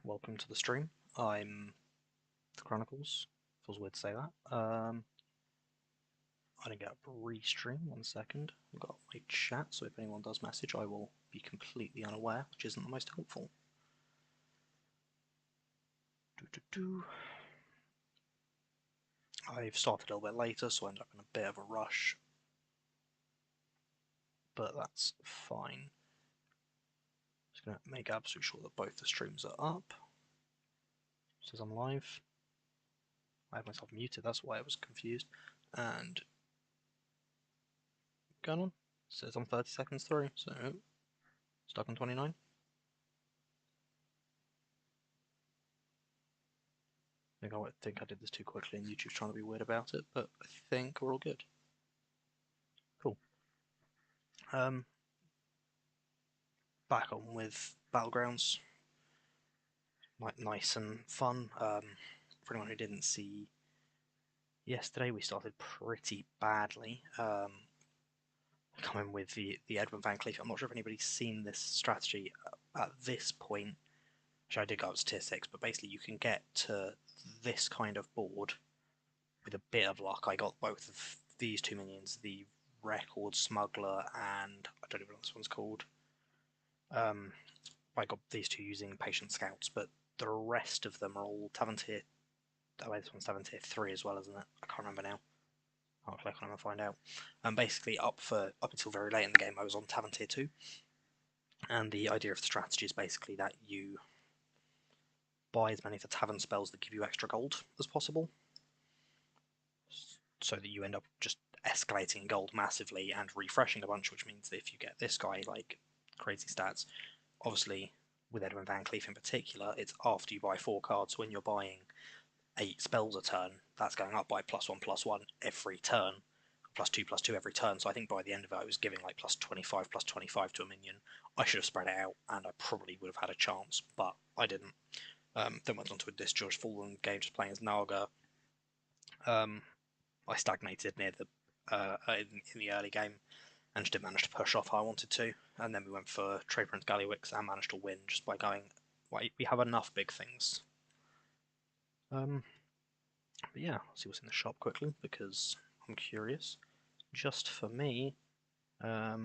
welcome to the stream. I'm the Chronicles. Feels weird to say that. I didn't get a restream. 1 second. I've got my chat, so if anyone does message, I will be completely unaware, which isn't the most helpful. I've started a little bit later, so I ended up in a bit of a rush, but that's fine. Just gonna make absolutely sure that both the streams are up. It says I'm live. I have myself muted, that's why I was confused. And going on. It says I'm 30 seconds through, so stuck on 29. I think I did this too quickly and YouTube's trying to be weird about it, but I think we're all good. Cool. Back on with Battlegrounds. Nice and fun. For anyone who didn't see yesterday, we started pretty badly. Coming with the Edwin Van Cleef. I'm not sure if anybody's seen this strategy at this point. Actually, I did go up to tier 6, but basically you can get to this kind of board with a bit of luck. I got both of these two minions, the Record Smuggler and I don't know what this one's called. I got these two using Patient Scouts, but the rest of them are all Tavern tier. Oh wait, this one's Tavern tier 3 as well, isn't it? I can't remember now. I'll click on them and find out. Basically, up until very late in the game, I was on Tavern tier 2, and the idea of the strategy is basically that you buy as many of the Tavern spells that give you extra gold as possible, so that you end up just escalating gold massively and refreshing a bunch, which means that if you get this guy, like, crazy stats, obviously, with Edwin Van Cleef in particular, it's after you buy 4 cards. When you're buying 8 spells a turn, that's going up by +1/+1 every turn, +2/+2 every turn, so I think by the end of it I was giving like +25/+25 to a minion. I should have spread it out, and I probably would have had a chance, but I didn't. Then went on to a Discharge Fallen game, just playing as Naga. I stagnated near the in the early game and just didn't manage to push off how I wanted to. And then we went for Trade Prince Gallywix and managed to win just by going, well, we have enough big things. But yeah, I'll see what's in the shop quickly because I'm curious. Just for me, I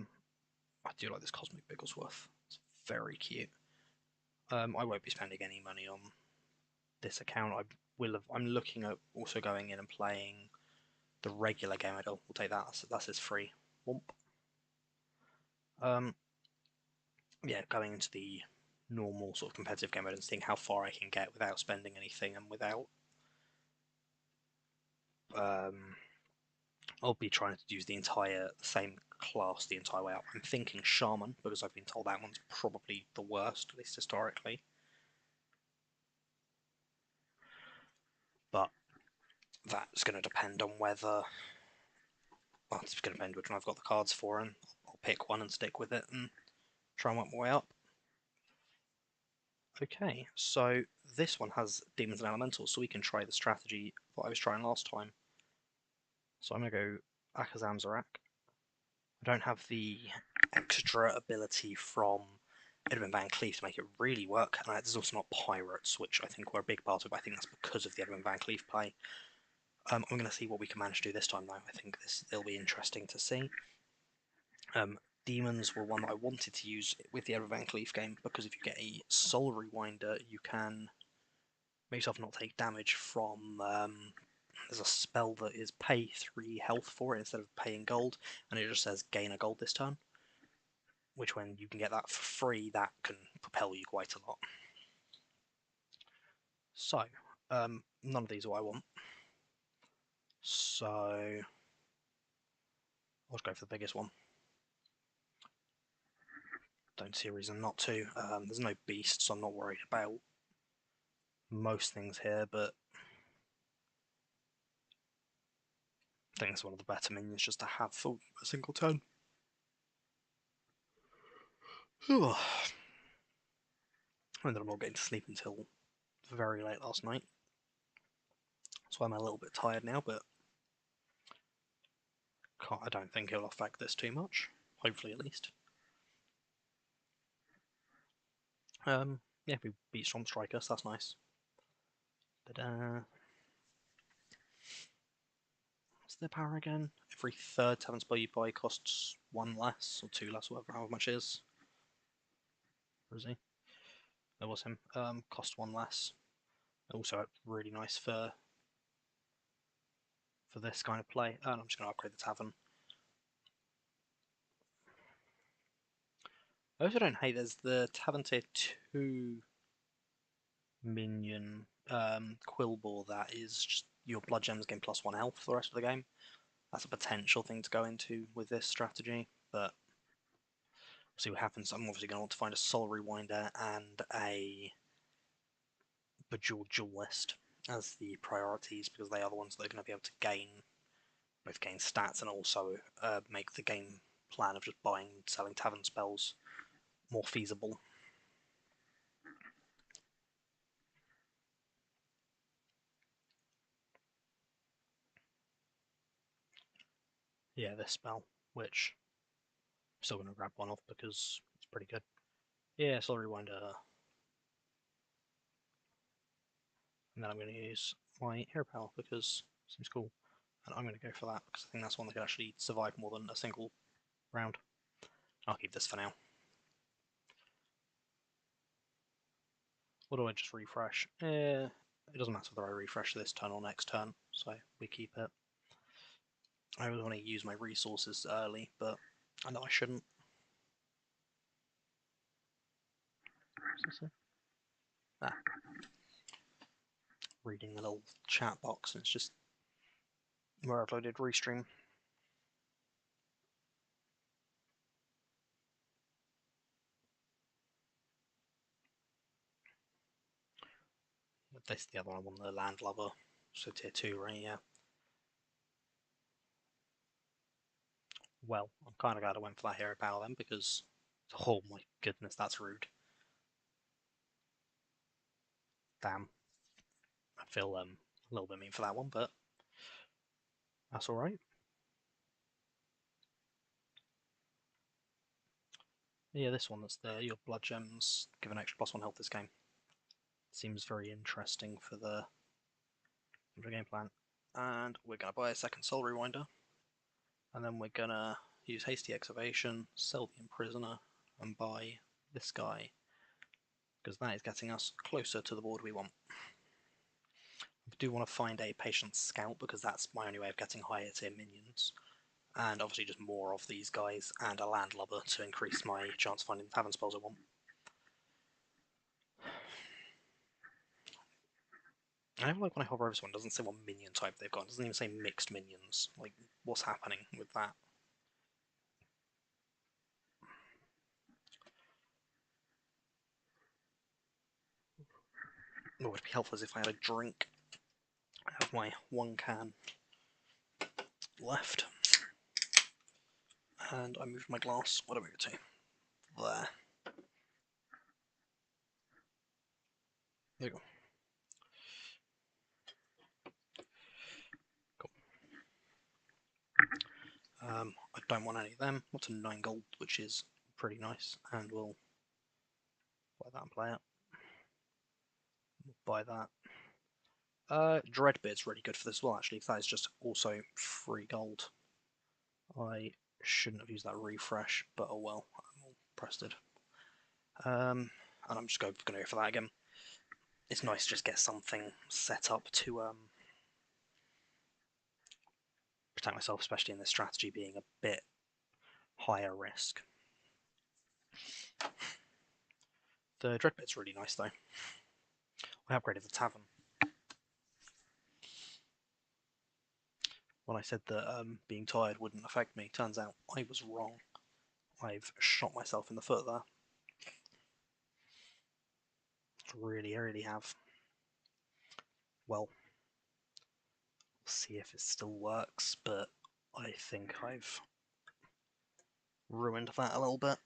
do like this Cosmic Bigglesworth. It's very cute. I won't be spending any money on this account. I'm looking at also going in and playing the regular game. We'll take that. That's his free. Womp. Yeah, going into the normal sort of competitive game mode and seeing how far I can get without spending anything and without. I'll be trying to use the same class the entire way up. I'm thinking Shaman because I've been told that one's probably the worst, at least historically. But that's going to depend on whether. Well, it's going to depend which one I've got the cards for, and I'll pick one and stick with it and try and work my way up. Okay, so this one has Demons and Elementals, so we can try the strategy that I was trying last time. So I'm going to go Akazam Zarak. I don't have the extra ability from Edwin Van Cleef to make it really work, and there's also not Pirates, which I think were a big part of it. I think that's because of the Edwin Van Cleef play. I'm going to see what we can manage to do this time, though. I think it'll be interesting to see. Demons were one that I wanted to use with the Edwin Van Cleef game, because if you get a Soul Rewinder, you can make yourself not take damage from... there's a spell that is pay 3 health for it instead of paying gold, and it just says gain a gold this turn. Which, when you can get that for free, that can propel you quite a lot. So, none of these are what I want. So, I'll just go for the biggest one. Don't see a reason not to. There's no beast, so I'm not worried about most things here, but I think it's one of the better minions just to have for a single turn. And then I'm not getting to sleep until very late last night. So I'm a little bit tired now, but I don't think it'll affect this too much. Hopefully, at least. Yeah, yeah, we beat Storm Striker, so that's nice. What's their power again? Every third tavern spell you buy costs one less, or two less, whatever, however much it is. Where is he? That was him. Cost one less. Also really nice for this kind of play. And I'm just going to upgrade the tavern. I also don't hate, there's the tavern tier 2 minion Quillbore that is just your blood gems gain +1 health for the rest of the game. That's a potential thing to go into with this strategy, but we'll see what happens. I'm obviously going to want to find a Soul Rewinder and a Bejeweled Duelist as the priorities, because they are the ones that are going to be able to both gain stats and also make the game plan of just buying and selling tavern spells more feasible. Yeah, this spell, which I'm still going to grab one off because it's pretty good. Yeah, Soul Rewinder. And then I'm going to use my Hero Power because it seems cool. And I'm going to go for that because I think that's one that can actually survive more than a single round. I'll keep this for now. Or do I just refresh? It doesn't matter whether I refresh this turn or next turn, so we keep it. I always want to use my resources early, but I know I shouldn't. Ah. Reading the little chat box, and it's just where I uploaded Restream. This is the other one I want, the Landlubber, so tier 2, right? Yeah. Well, I'm kind of glad I went for that Hero Power then, because oh my goodness, that's rude. Damn. I feel a little bit mean for that one, but that's alright. Yeah, this one, that's your blood gems give an extra +1 health this game. Seems very interesting for the game plan. And we're going to buy a second Soul Rewinder. And then we're going to use Hasty Excavation, sell the Imprisoner, and buy this guy, because that is getting us closer to the board we want. I do want to find a Patient Scout, because that's my only way of getting higher tier minions. And obviously just more of these guys, and a Landlubber to increase my chance of finding the tavern spells I want. I never like when I hover over someone, it doesn't say what minion type they've got, it doesn't even say mixed minions. Like, what's happening with that? What would be helpful is if I had a drink. I have my 1 can left. And I moved my glass. What do I move it to? There. There you go. I don't want any of them. What's a 9 gold, which is pretty nice, and we'll buy that and play it. We'll buy that. Dreadbeard's really good for this as well, actually, because that is just also 3 gold. I shouldn't have used that refresh, but oh well, I'm all pressed it. And I'm just going to go for that again. It's nice to just get something set up to protect myself, especially in this strategy being a bit higher risk. The Dreadbeard's really nice though. I upgraded the Tavern. When I said that being tired wouldn't affect me, turns out I was wrong. I've shot myself in the foot there. I really have. Well, we'll see if it still works, but I think I've ruined that a little bit.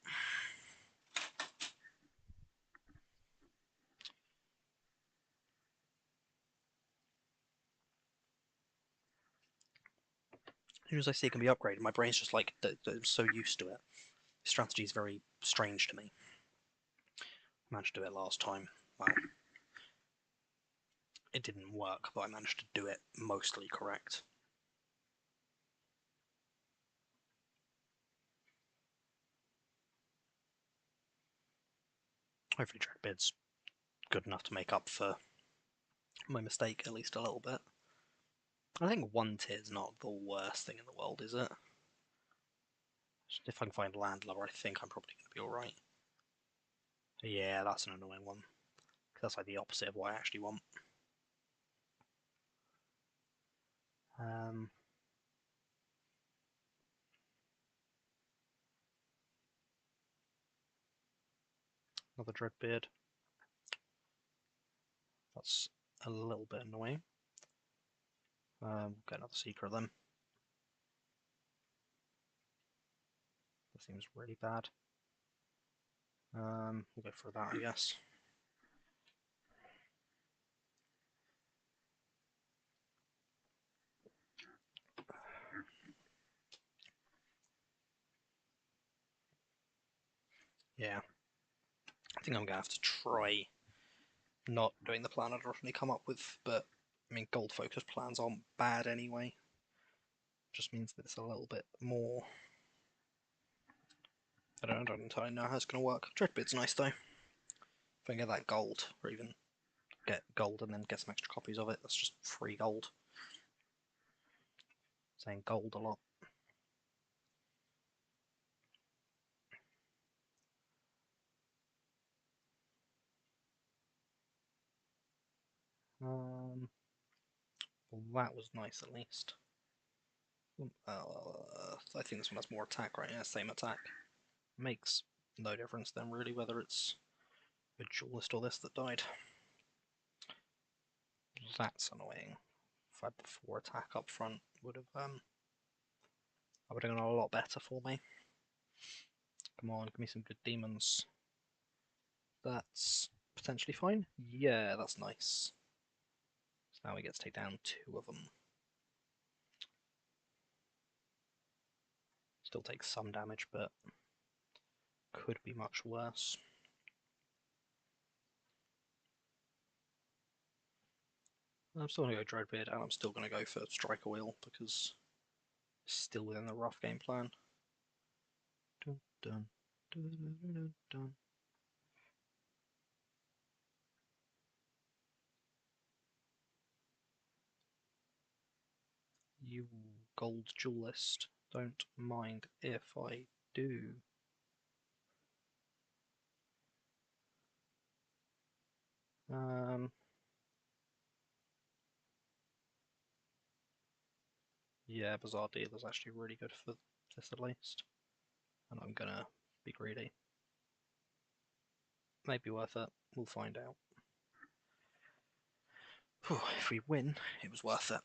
As soon as I see it can be upgraded, my brain's just like, I'm so used to it. This strategy is very strange to me. I managed to do it last time. well, it didn't work, but I managed to do it mostly correct. Hopefully Dreadbeard's good enough to make up for my mistake at least a little bit. I think 1 tier's not the worst thing in the world, is it? If I can find Landlubber, I think I'm probably going to be alright. Yeah, that's an annoying one. That's like the opposite of what I actually want. Another Dreadbeard. That's a little bit annoying. Get another secret then. That seems really bad. We'll go for that, I guess. Yeah. I think I'm going to have to try not doing the plan I'd originally come up with, but I mean, gold focused plans aren't bad anyway. Just means that it's a little bit more. I don't entirely know how it's going to work. Dreadbeard's nice though. If I can get that gold, or even get gold and then get some extra copies of it, that's just free gold. Saying gold a lot. Well, that was nice at least. I think this one has more attack, right? Yeah, same attack. Makes no difference then, really, whether it's a duelist or this that died. That's annoying. If I had the 4 attack up front, would have that would have gone a lot better for me. Come on, give me some good demons. That's potentially fine. Yeah, that's nice. So now we get to take down 2 of them. Still takes some damage, but could be much worse. I'm still going to go Dreadbeard, and I'm still going to go for Striker Wheel, because it's still within the rough game plan. Dun, dun, dun, dun, dun, dun. You gold duelist, don't mind if I do. Yeah, Bazaar Dealer's actually really good for this at least. And I'm gonna be greedy. Maybe worth it. We'll find out. Whew, if we win, it was worth it.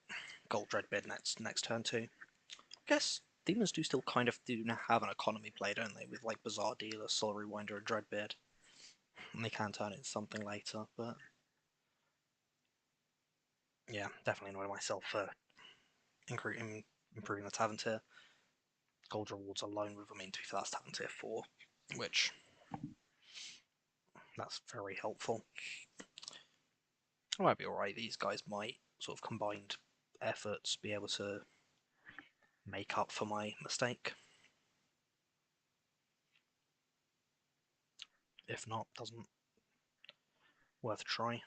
Gold Dreadbeard next turn too. I guess demons do still kind of do have an economy play, don't they? With like Bazaar Dealer, Soul Rewinder, and Dreadbeard. And they can turn it into something later, but yeah, definitely annoyed myself for improving the Tavern tier. Gold rewards alone would have mean to be that's Tavern tier 4, which that's very helpful. I might be alright. These guys might sort of combined efforts be able to make up for my mistake. If not, doesn't worth a try.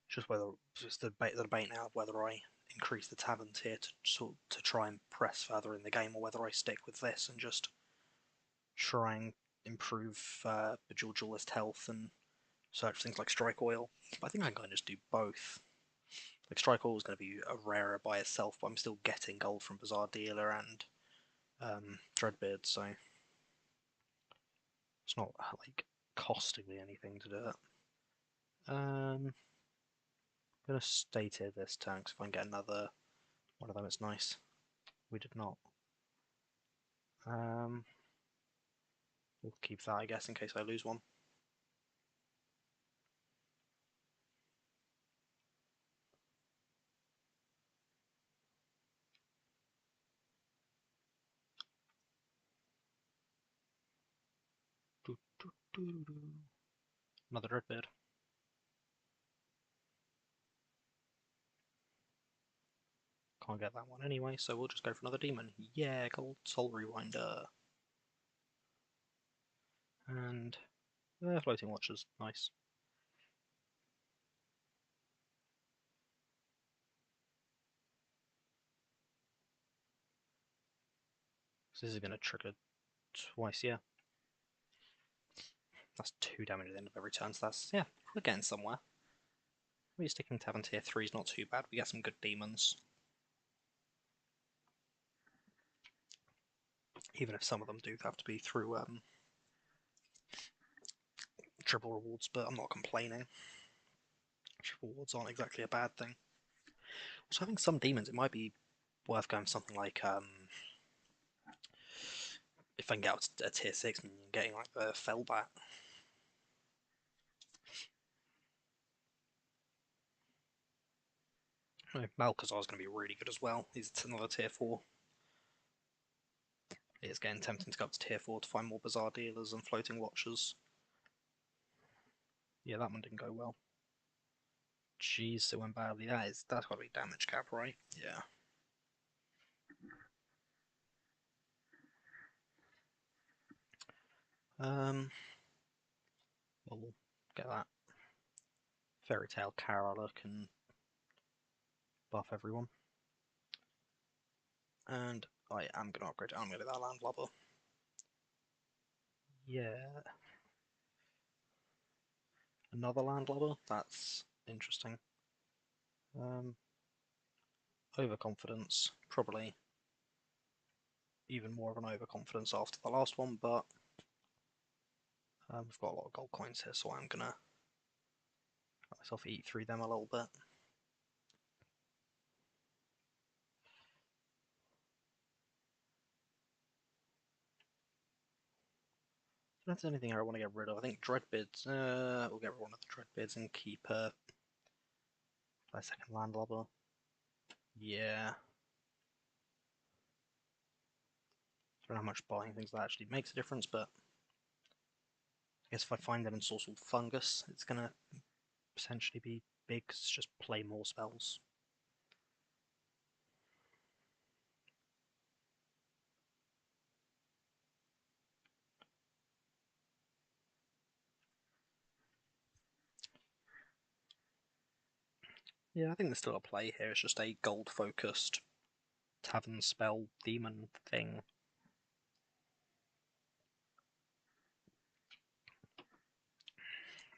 Just whether just the debate now of whether I increase the tavern tier to try and press further in the game, or whether I stick with this and just try and improve Bejeweled Duelist health and search for things like Strike Oil. But I think I'm going to just do both. Like Strike Oil is going to be a rarer by itself, but I'm still getting gold from Bazaar Dealer and Dreadbeard, so it's not like costing me anything to do it. I'm gonna stay here this turn because if I can get another one of them, it's nice. We did not. We'll keep that, I guess, in case I lose one. Another Dreadbeard. Can't get that one anyway, so we'll just go for another demon. Yeah, Gold Soul Rewinder. And Floating Watchers, nice. So this is going to trigger twice, yeah. That's 2 damage at the end of every turn, so that's, yeah, we're getting somewhere. We're sticking Tavern tier 3 is not too bad, we get some good demons. Even if some of them do have to be through triple rewards, but I'm not complaining. Triple rewards aren't exactly a bad thing. So having some demons, it might be worth going for something like if I can get up to a tier 6 and getting like the Fellbat. Malcazar's going to be really good as well. He's another tier 4. It's getting tempting to go up to tier 4 to find more bizarre dealers and floating watchers. Yeah, that one didn't go well. Jeez, it went badly. That's got to be damage cap, right? Yeah. Well, we'll get that. Fairy Tale Caroler can buff everyone. And I am going to upgrade it. I'm going to be that Landlubber. Yeah. Another Landlubber? That's interesting. Overconfidence. Probably even more of an overconfidence after the last one, but we've got a lot of gold coins here, so I'm going to let myself eat through them a little bit. If there's anything I want to get rid of, I think Dreadbeards. We'll get rid of one of the Dreadbeards and keep my second Landlubber. Yeah. I don't know how much buying things that actually makes a difference, but I guess if I find them in Sorcerer Fungus, it's gonna potentially be big, cause it's just play more spells. Yeah, I think there's still a play here. It's just a gold-focused tavern spell demon thing.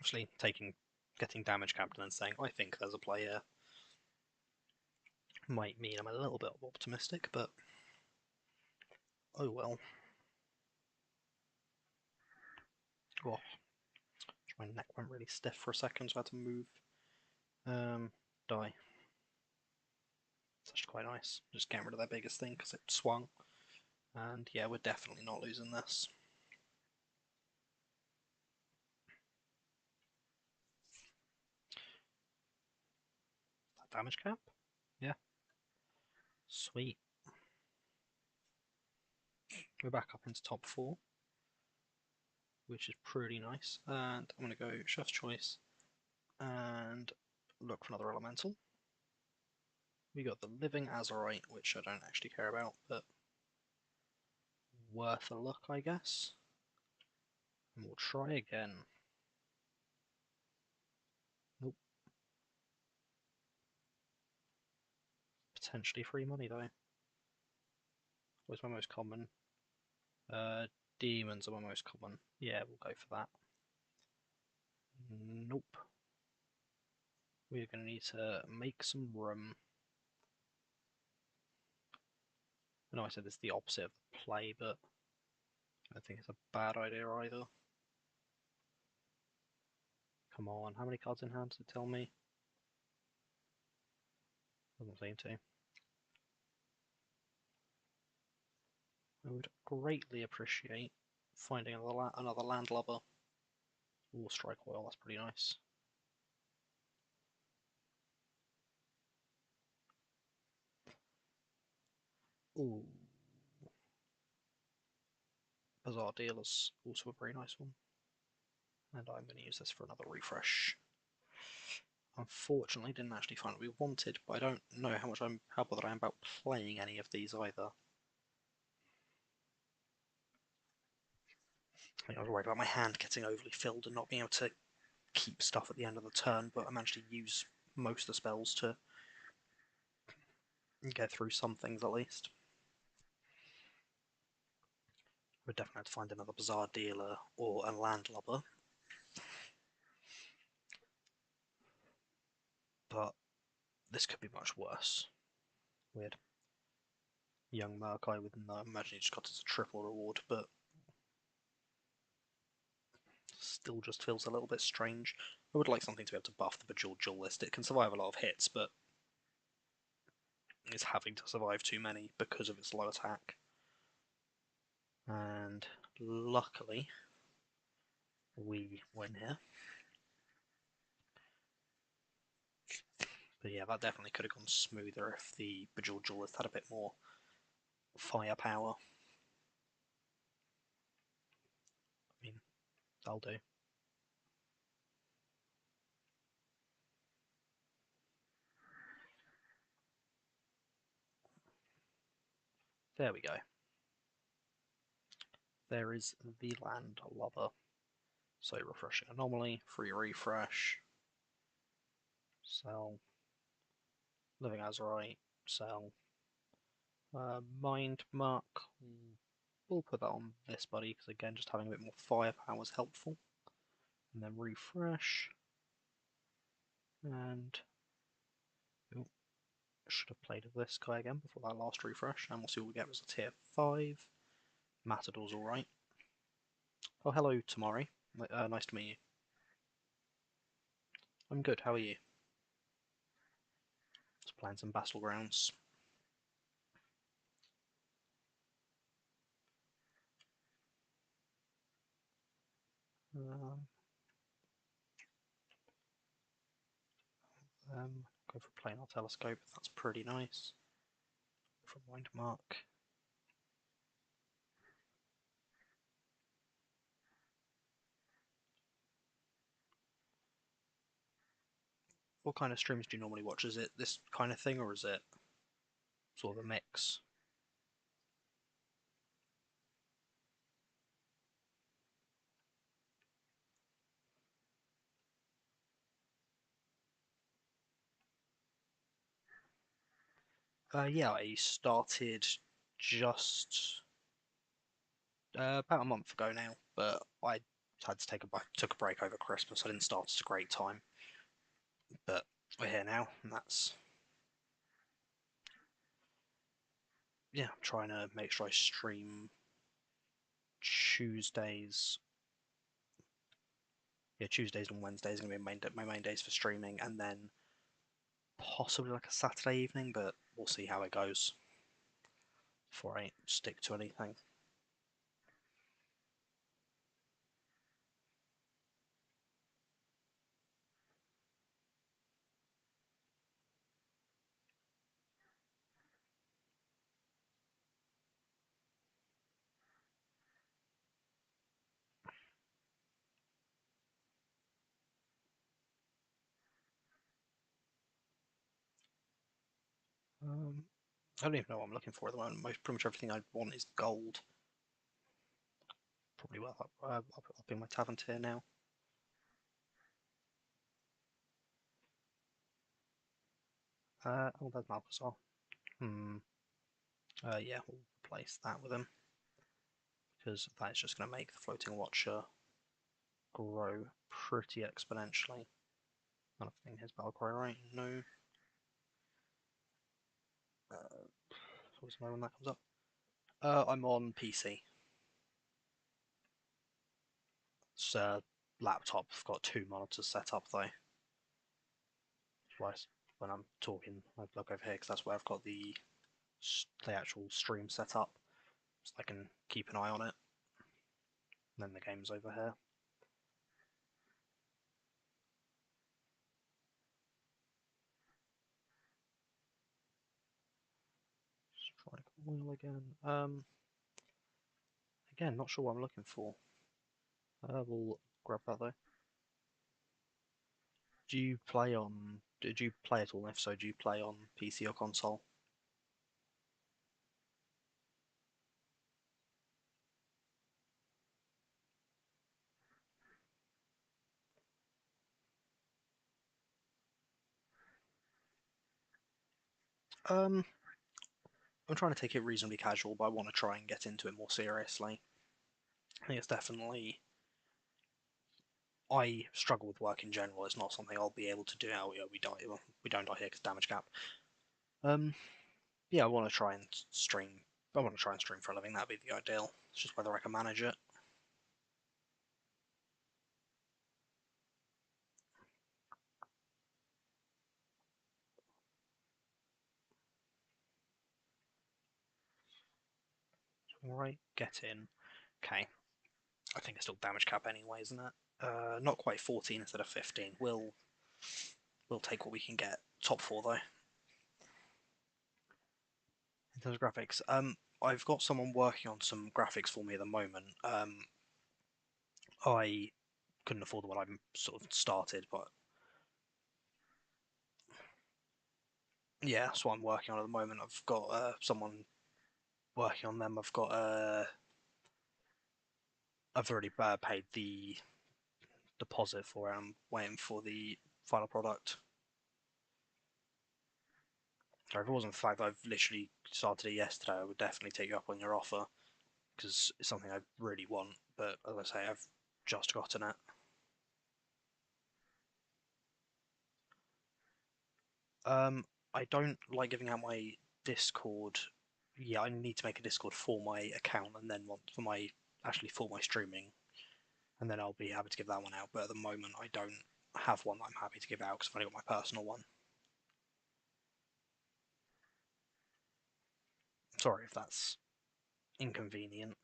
Actually, getting damage capped and then saying, I think there's a play here, might mean I'm a little bit optimistic, but oh well. Oh, my neck went really stiff for a second, so I had to move. Die. It's actually quite nice. Just getting rid of their biggest thing because it swung. And yeah, we're definitely not losing this. That damage cap? Yeah. Sweet. We're back up into top 4, which is pretty nice. And I'm going to go Chef's Choice and look for another elemental. We got the Living Azurite, which I don't actually care about, but worth a look, I guess. And we'll try again. Nope. Potentially free money, though. What's my most common? Demons are my most common. Yeah, we'll go for that. Nope. We're going to need to make some room. I know I said it's the opposite of the play, but I think it's a bad idea either. Come on, how many cards in hand does it tell me? Doesn't seem to. I would greatly appreciate finding another landlubber. Or strike oil, that's pretty nice. Ooh. Bizarre Dealer's also a very nice one. And I'm going to use this for another refresh. Unfortunately, didn't actually find what we wanted, but I don't know how bothered I am about playing any of these either. I was worried about my hand getting overly filled and not being able to keep stuff at the end of the turn, but I managed to use most of the spells to get through some things at least. We'd definitely have to find another Bazaar Dealer or a Landlubber. But this could be much worse. Weird. Young Murkai with no, I imagine he just got as a triple reward, but still just feels a little bit strange. I would like something to be able to buff the Bejeweled Duelist. It can survive a lot of hits, but it's having to survive too many because of its low attack. And luckily, we win here. But yeah, that definitely could have gone smoother if the Bejeweled Duelist had a bit more firepower. I mean, that'll do. There we go. There is the Landlubber. So refreshing anomaly, free refresh, sell, living Azurite, sell, mind mark. We'll put that on this buddy because again, just having a bit more firepower is helpful. And then refresh, and ooh, should have played this guy again before that last refresh, and we'll see what we get as a tier 5. Matador's alright. Oh, hello, Tamari. Nice to meet you. I'm good, how are you? Just playing some Battlegrounds. Go for planar telescope, that's pretty nice. From mind mark. What kind of streams do you normally watch? Is it this kind of thing, or is it sort of a mix? Yeah, I started just about a month ago now, but I had to took a break over Christmas. I didn't start at a great time, but we're here now, and that's yeah. I'm trying to make sure I stream Tuesdays. Yeah, Tuesdays and Wednesdays are going to be my main days for streaming, and then possibly like a Saturday evening, but we'll see how it goes before I stick to anything. I don't even know what I'm looking for at the moment. Pretty much everything I want is gold. Probably worth upping my tavern tier now. Oh, there's Malcazar. Yeah, we'll replace that with him because that is just going to make the floating watcher grow pretty exponentially. I don't think his battle cry, right? No. So know when that comes up. I'm on PC. It's laptop. I've got 2 monitors set up though. Twice when I'm talking, I look over here because that's where I've got the actual stream set up, so I can keep an eye on it. And then the game's over here. Strike oil again. Again, not sure what I'm looking for. We'll grab that though. Do you play on? Did you play at all? If so, do you play on PC or console? Um, I'm trying to take it reasonably casual, but I want to try and get into it more seriously. I think it's definitely. I struggle with work in general. It's not something I'll be able to do. Oh, yeah, we die. Well, we don't die here because damage cap. Um, yeah, I want to try and stream. I want to try and stream for a living. That'd be the ideal. It's just whether I can manage it. Right, get in. Okay, I think it's still damage cap anyway, isn't it? Not quite 14 instead of 15. We'll take what we can get. Top four though. In terms of graphics, I've got someone working on some graphics for me at the moment. I couldn't afford the one I sort of started, but yeah, that's what I'm working on at the moment. I've got someone working on them. I've already paid the deposit for it. I'm waiting for the final product. So if it wasn't the fact that I've literally started it yesterday, I would definitely take you up on your offer because it's something I really want. But as I say, I've just gotten it. Um, I don't like giving out my Discord. Yeah, I need to make a Discord for my account and then want for my actually for my streaming, and then I'll be happy to give that one out. But at the moment, I don't have one that I'm happy to give out because I've only got my personal one. Sorry if that's inconvenient.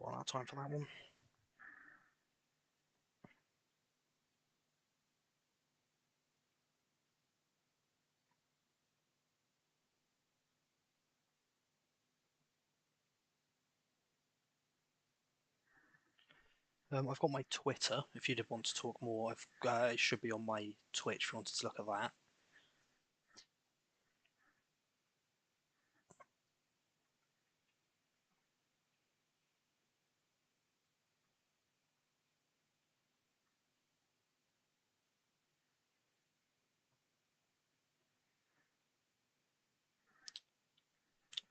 I don't have time for that one. I've got my Twitter. If you did want to talk more, it should be on my Twitch if you wanted to look at that.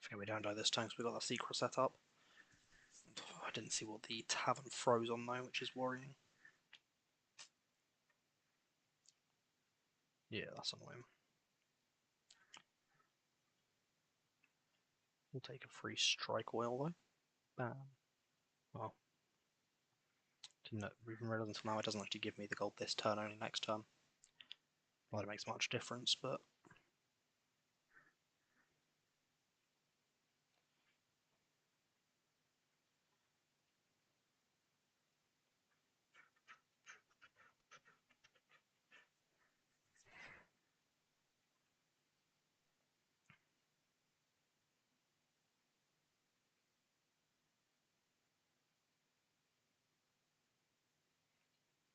I think we don't die this time because we got that secret set up. I didn't see what the tavern froze on though, which is worrying. Yeah, that's annoying. We'll take a free strike oil though. Bam. Well, didn't even realise until now it doesn't actually give me the gold this turn, only next turn. Not that it makes much difference, but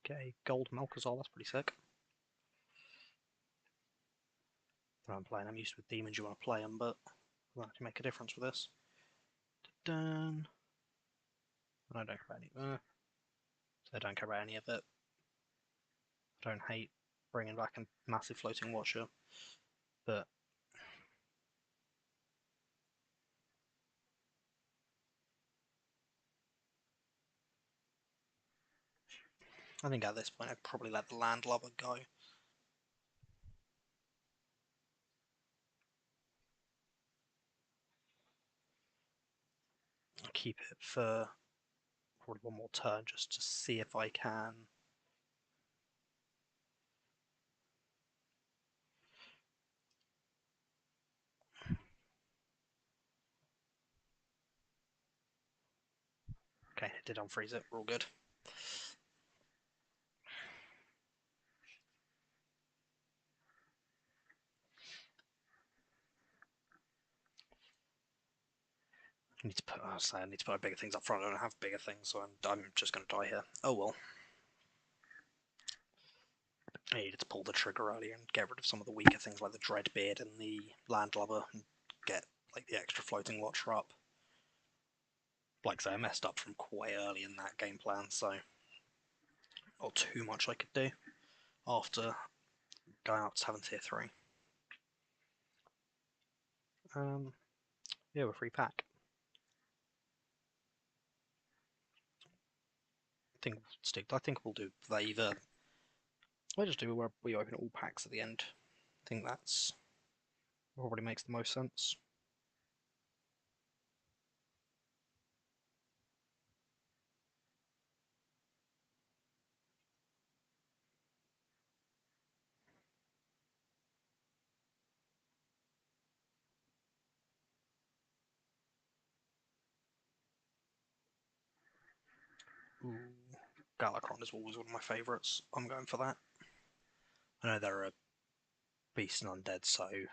get a gold Malcazar, that's pretty sick. I'm playing, I'm used with demons, you want to play them, but that can make a difference with this. Dun. I don't care about any. I don't care about any of it. I don't hate bringing back a massive floating watcher, but I think at this point I'd probably let the landlubber go. keep it for probably one more turn just to see if I can. Okay, it did unfreeze it. We're all good. I need to put. I need to put bigger things up front. I don't have bigger things, so I'm just going to die here. Oh well. I needed to pull the trigger earlier and get rid of some of the weaker things like the Dreadbeard and the Landlubber and get like the extra floating watcher up. Like I say, I messed up from quite early in that game plan, so not too much I could do after going up to 7 tier 3. Yeah, we're free pack. I think we'll do either. I just do where we open all packs at the end. I think that's probably makes the most sense. Ooh, Galakron is always one of my favourites. I'm going for that. I know they're a beast and undead, so the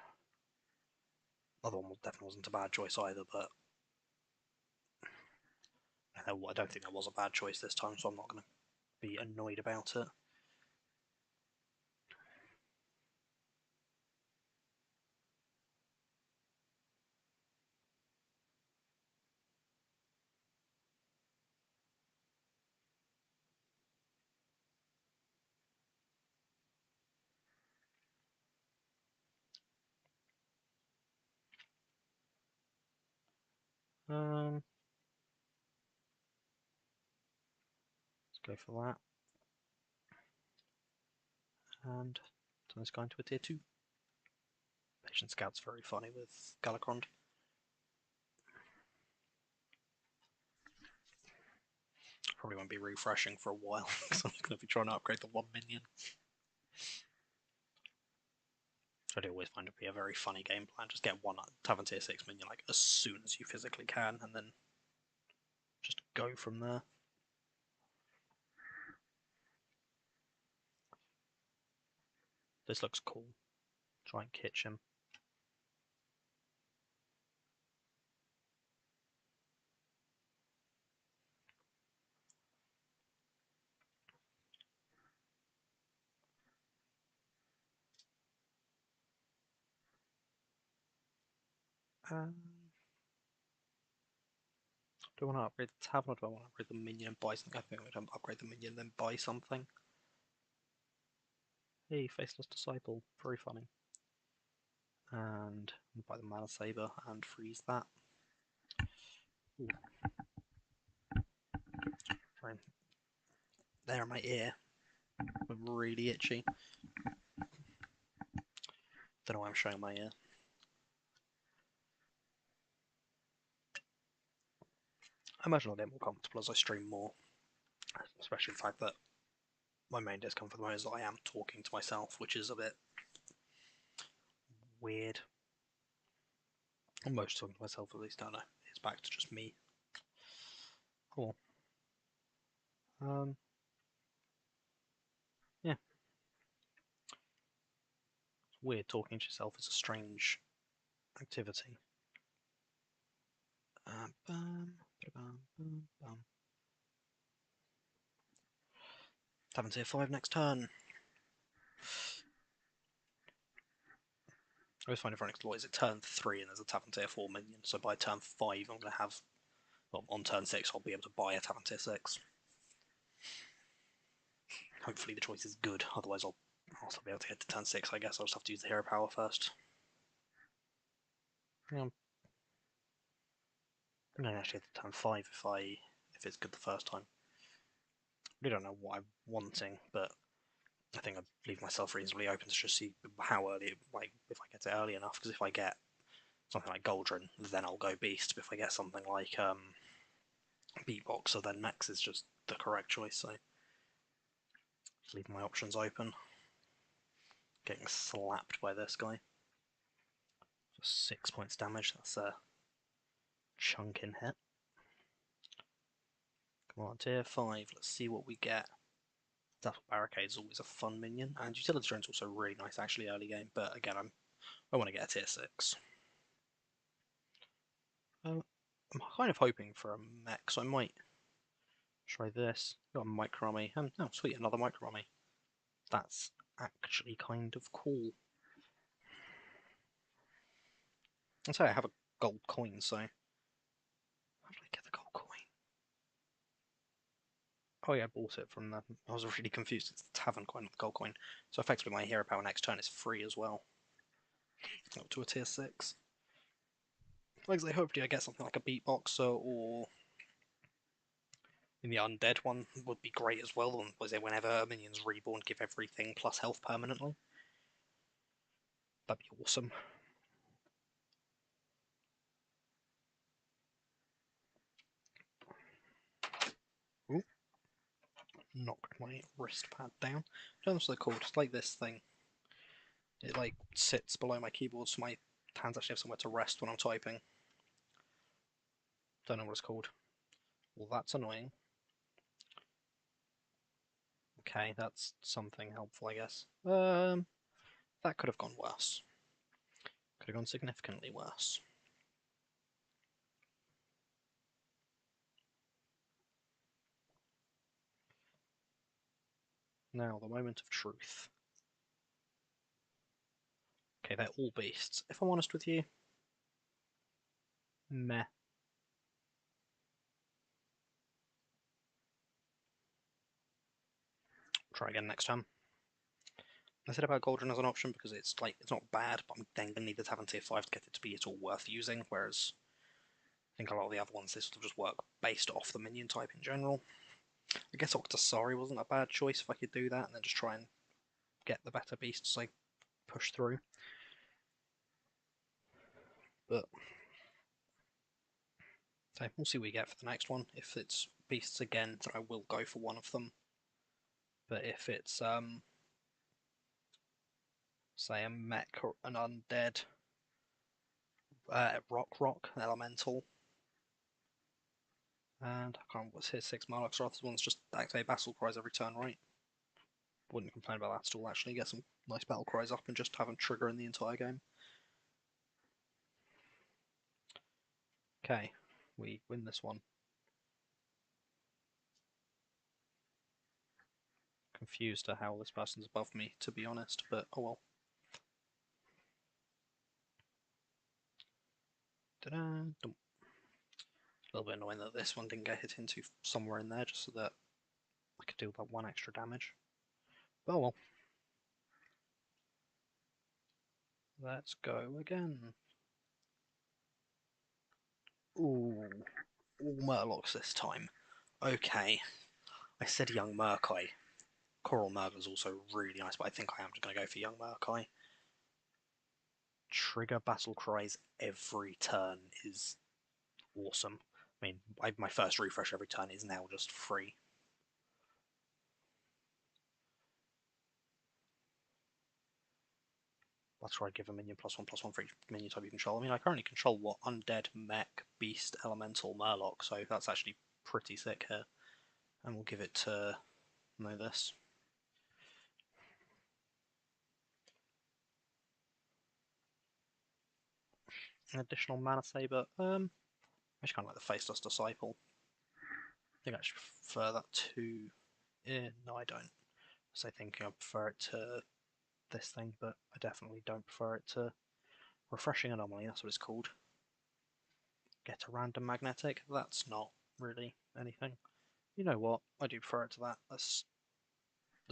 other one definitely wasn't a bad choice either, but I don't think that was a bad choice this time, so I'm not going to be annoyed about it. Let's go for that. And turn this guy into a tier 2. Patient Scout's very funny with Galakron. Probably won't be refreshing for a while because I'm going to be trying to upgrade the 1 minion. So I do always find it to be a very funny game plan. Just get one Tavern tier 6 minion like as soon as you physically can, and then just go from there. This looks cool. Try and kitch him. Do I want to upgrade the tavern or do I want to upgrade the minion and buy something? I think I'm going to upgrade the minion and then buy something. Hey, Faceless Disciple. Very funny. And buy the Mana Saber and freeze that. Ooh. Fine. There in my ear. I'm really itchy. Don't know why I'm showing my ear. I imagine I'll get more comfortable as I stream more. Especially the fact that my main discomfort at the moment is that I am talking to myself, which is a bit weird. I'm most talking to myself at least, I don't know. It's back to just me. Cool. Yeah. It's weird talking to yourself is a strange activity. Tavern tier 5 next turn. I always find it funny because what is it, turn 3 and there's a Tavern tier 4 minion, so by turn 5 I'm going to have, well, on turn 6 I'll be able to buy a Tavern tier 6. Hopefully the choice is good, otherwise I'll also be able to get to turn 6, I guess I'll just have to use the hero power first. Yeah. And then actually at turn 5 if it's good the first time. I really don't know what I'm wanting, but I think I'd leave myself reasonably open to just see how early, like, if I get it early enough, because if I get something like Goldrin, then I'll go Beast, but if I get something like, beatboxer, then Mex is just the correct choice. So just leave my options open. Getting slapped by this guy for 6 points damage. That's a chunking hit. Come on, tier 5. Let's see what we get. That Barricade is always a fun minion, and Utility Drone's also really nice actually early game. But again, I want to get a tier 6. I'm kind of hoping for a mech, so I might try this. Got a Micro Army. Oh, sweet, another Micro Army. That's actually kind of cool. I'll say I have a gold coin, so how did I get the gold coin? Oh yeah, I bought it from the. I was really confused. It's the tavern coin, not the gold coin. So effectively, my hero power next turn is free as well. Up to a tier 6. Like I say, hopefully I get something like a beatboxer, or in the undead one would be great as well. And was it whenever a minion's reborn, give everything plus health permanently? That'd be awesome. Ooh. Knocked my wrist pad down. What's it called? It's like this thing. It like sits below my keyboard, so my hands actually have somewhere to rest when I'm typing. Don't know what it's called. Well, that's annoying. Okay, that's something helpful, I guess. That could have gone worse. Could have gone significantly worse. Now, the moment of truth. Okay, they're all beasts. If I'm honest with you, meh. Try again next time. I said about Goldrun as an option because it's like it's not bad, but I'm then gonna need the Tavern tier 5 to get it to be at all worth using, whereas I think a lot of the other ones they sort of just work based off the minion type in general. I guess Octosari wasn't a bad choice if I could do that and then just try and get the better beasts I push through. But so we'll see what we get for the next one. If it's beasts again, then I will go for one of them. But if it's say a mech or an undead, rock elemental, and I can't remember what's his 6 Marlock's Wrath. This one's just activate battle cries every turn, right? Wouldn't complain about that at all. Actually, get some nice battle cries up and just have them trigger in the entire game. Okay, we win this one. Confused to how this person's above me, to be honest, but oh well. A little bit annoying that this one didn't get hit into somewhere in there, just so that I could deal that 1 extra damage. But oh well. Let's go again. Ooh, all Murlocs this time. Okay, I said young Murkai. Coral Murder's also really nice, but I think I am just going to go for young Murkai. Trigger battle cries every turn is awesome. I mean, my first refresh every turn is now just free. That's where I give a minion +1/+1 for each minion type you control. I mean, I currently control what? Undead, Mech, Beast, Elemental, Murloc, so that's actually pretty sick here. And we'll give it to this. An additional mana saber. I just kind of like the Faceless Disciple. I think I should prefer that to. No, I don't. So I think I prefer it to this thing, but I definitely don't prefer it to Refreshing Anomaly. That's what it's called. Get a random magnetic. That's not really anything. You know what? I do prefer it to that. Let's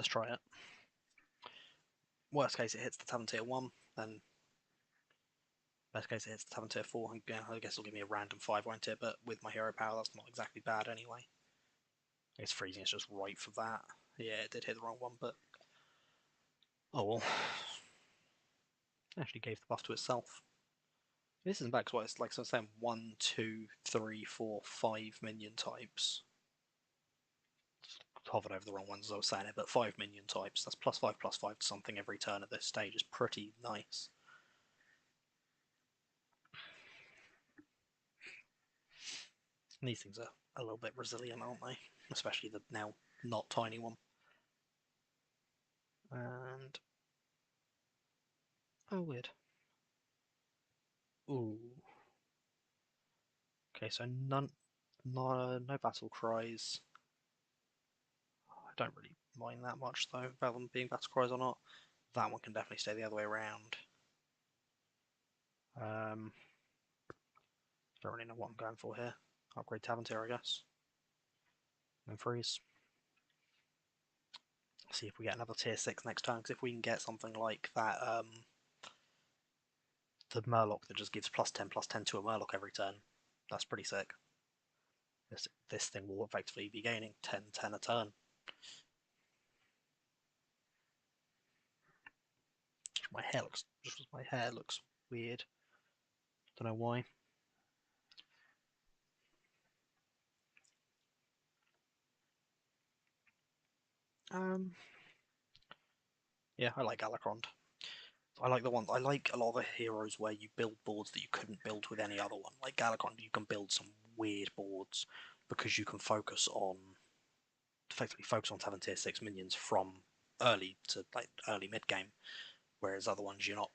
try it. Worst case, it hits the Tavern tier 1, then best case, it hits the Tavern tier 4, and yeah, I guess it'll give me a random 5, won't it? But with my hero power, that's not exactly bad anyway. I guess freezing is just right for that. Yeah, it did hit the wrong one, but oh well. It actually gave the buff to itself. This isn't bad because it's like, so I'm saying 1, 2, 3, 4, 5 minion types. Hovered over the wrong ones as I was saying it, but 5 minion types. That's +5/+5 to something every turn at this stage is pretty nice. And these things are a little bit resilient, aren't they? Especially the now not tiny one. And oh, weird. Ooh. Okay, so no battle cries. I don't really mind that much though about them being battle cries or not. That one can definitely stay the other way around. Don't really know what I'm going for here. Upgrade Tavern tier, I guess. And freeze. See if we get another tier 6 next turn, because if we can get something like that, the Murloc that just gives +10/+10 to a Murloc every turn, that's pretty sick. This thing will effectively be gaining 10/10 a turn. My hair looks weird. Don't know why. Yeah, I like Galakrond. I like the ones. I like a lot of the heroes where you build boards that you couldn't build with any other one. Like Galakrond, you can build some weird boards because you can effectively focus on 7 tier 6 minions from early to like early mid game, whereas other ones you're not.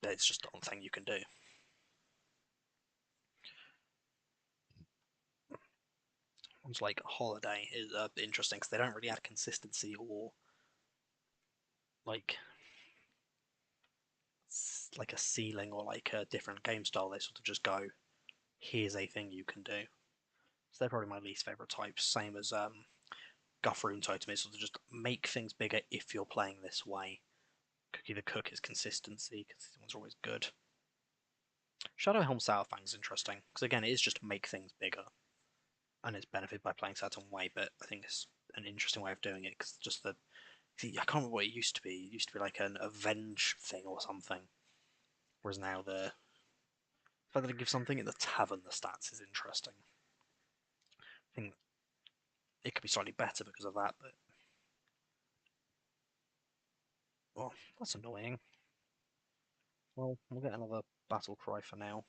It's just not a thing you can do. Ones like Holiday is interesting because they don't really add consistency or like like a ceiling or like a different game style. They sort of just go, here's a thing you can do. So they're probably my least favorite types. Same as Guffrune Totem is sort of just make things bigger if you're playing this way. Cookie the Cook is consistency because these ones are always good. Shadowhelm Southfang is interesting because again it is just make things bigger, and it's benefited by playing a certain way. But I think it's an interesting way of doing it because just I can't remember what it used to be. It used to be like an avenge thing or something, whereas now the fact that it gives something in the tavern the stats is interesting. I think it could be slightly better because of that, but well, that's annoying. Well, we'll get another battle cry for now.